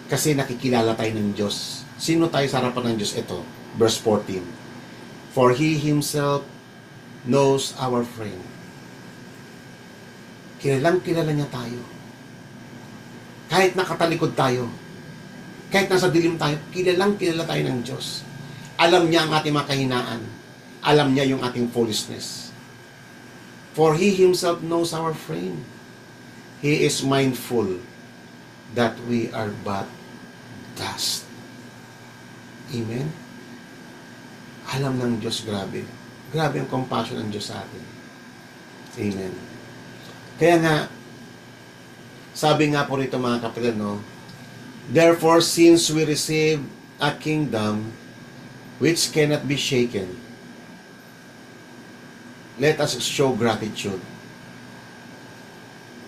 Kasi nakikilala tayo ng Diyos. Sino tayo sa harapan ng Diyos? Ito, verse 14. For He Himself knows our frame. Kilalang kilala niya tayo. Kahit nakatalikod tayo, kahit nasa dilim tayo, kilalang kilala tayo ng Diyos. Alam niya ang ating mga kahinaan. Alam niya yung ating foolishness. For He Himself knows our frame. He is mindful that we are but dust. Amen? Alam ng Diyos, grabe. Grabe ang compassion ng Diyos sa atin. Amen. Kaya nga, sabi nga po rito mga kapatid, therefore, since we receive a kingdom which cannot be shaken, let us show gratitude,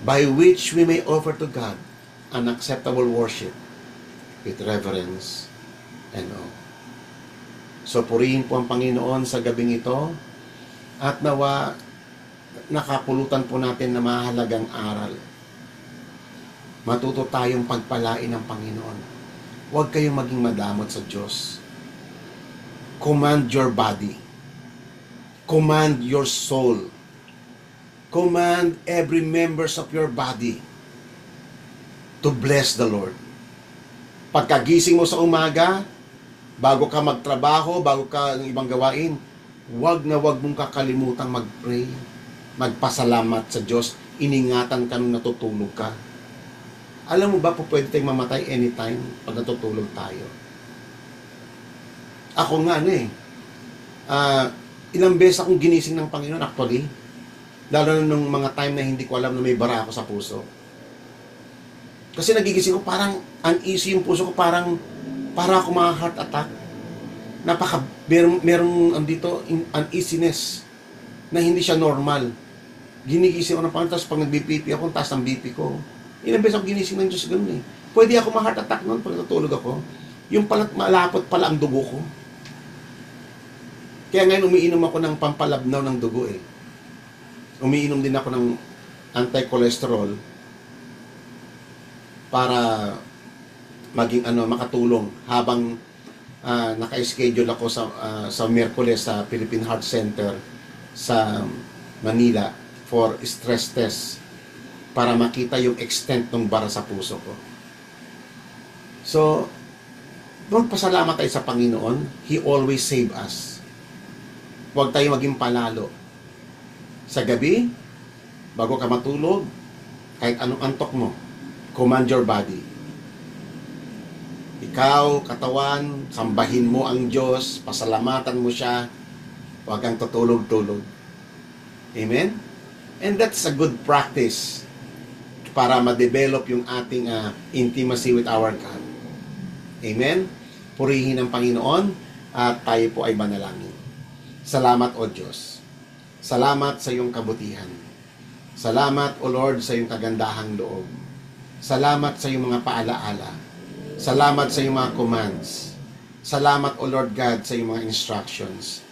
by which we may offer to God an acceptable worship with reverence and awe. So, purihin po ang Panginoon sa gabing ito at nawa nakapulutan po natin na mahalagang aral. Matuto tayong pagpalain ng Panginoon. Huwag kayong maging madamot sa Diyos. Command your body. Command your soul. Command every members of your body to bless the Lord. Pagkagising mo sa umaga, bago ka magtrabaho, bago ka ng ibang gawain, huwag mong kakalimutang mag-pray, magpasalamat sa Diyos, iningatan ka nung natutulog ka. Alam mo ba po pwede tayong mamatay anytime pag natutulog tayo? Ako nga ilang beses akong ginising ng Panginoon actually. Lalo na nung mga time na hindi ko alam na may bara ako sa puso. Kasi nagigising ko parang uneasy yung puso ko, para ako mga heart attack. Merong andito uneasiness na hindi siya normal. Ginigising ko ng Panginoon, tapos pag nag-BP ako, taas ng BP ko. Ilang beses ako ginising ng Diyos ganun Pwede ako ma-heart attack noon pag natutulog ako. Yung malapot pala ang dugo ko. Kaya ngayon umiinom ako ng pampalabnaw ng dugo Umiinom din ako ng anti-cholesterol para maging makatulong habang naka-schedule ako sa Miyerkules sa Philippine Heart Center sa Manila for stress test para makita yung extent ng bara sa puso ko. So, magpasalamat tayo sa Panginoon. He always save us. Huwag tayo maging palalo. Sa gabi, bago ka matulog, kahit anong antok mo, command your body. Ikaw, katawan, sambahin mo ang Diyos, pasalamatan mo siya, huwag kang tutulog-tulog. Amen? And that's a good practice para ma-develop yung ating intimacy with our God. Amen? Purihin ang Panginoon at tayo po ay manalangin. Salamat, O Diyos. Salamat sa iyong kabutihan. Salamat, O Lord, sa iyong kagandahang loob. Salamat sa iyong mga paalaala. Salamat sa iyong mga commands. Salamat, O Lord God, sa iyong mga instructions.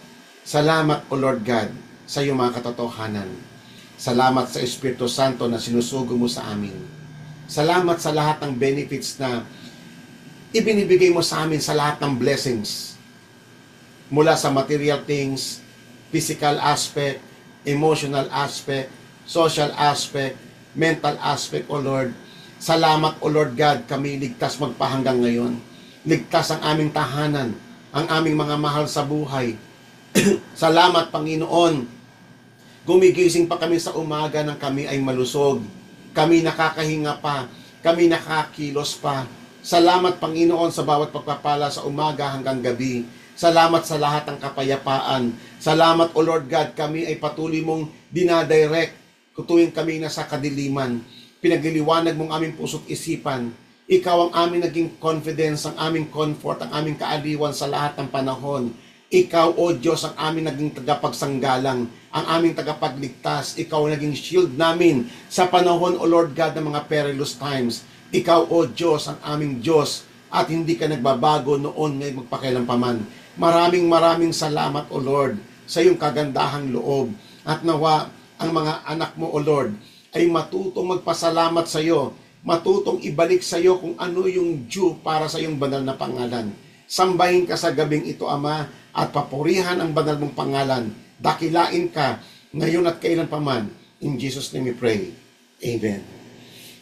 Salamat, O Lord God, sa iyong mga katotohanan. Salamat sa Espiritu Santo na sinusugo mo sa amin. Salamat sa lahat ng benefits na ibinibigay mo sa amin, sa lahat ng blessings. Mula sa material things, physical aspect, emotional aspect, social aspect, mental aspect, O Lord. Salamat, O Lord God, kami ligtas magpahanggang ngayon. Ligtas ang aming tahanan, ang aming mga mahal sa buhay. Salamat, Panginoon. Gumigising pa kami sa umaga nang kami ay malusog. Kami nakakahinga pa. Kami nakakilos pa. Salamat, Panginoon, sa bawat pagpapala sa umaga hanggang gabi. Salamat sa lahat ng kapayapaan. Salamat, O Lord God, kami ay patuloy mong dinadirect tuwing kami nasa kadiliman. Pinagliliwanag mong aming puso't isipan. Ikaw ang aming naging confidence, ang aming comfort, ang aming kaaliwan sa lahat ng panahon. Ikaw, O Diyos, ang aming naging tagapagsanggalang, ang aming tagapagligtas. Ikaw ang naging shield namin sa panahon, O Lord God, ng mga perilous times. Ikaw, O Diyos, ang aming Diyos, at hindi ka nagbabago noon ngayon magpakailanpaman. Maraming salamat, O Lord, sa iyong kagandahang loob. At nawa ang mga anak mo, O Lord, ay matutong magpasalamat sa iyo, matutong ibalik sa iyo kung ano yung due para sa iyong banal na pangalan. Sambahin ka sa gabing ito, Ama, at papurihan ang banal mong pangalan. Dakilain ka ngayon at kailanpaman. In Jesus' name we pray. Amen.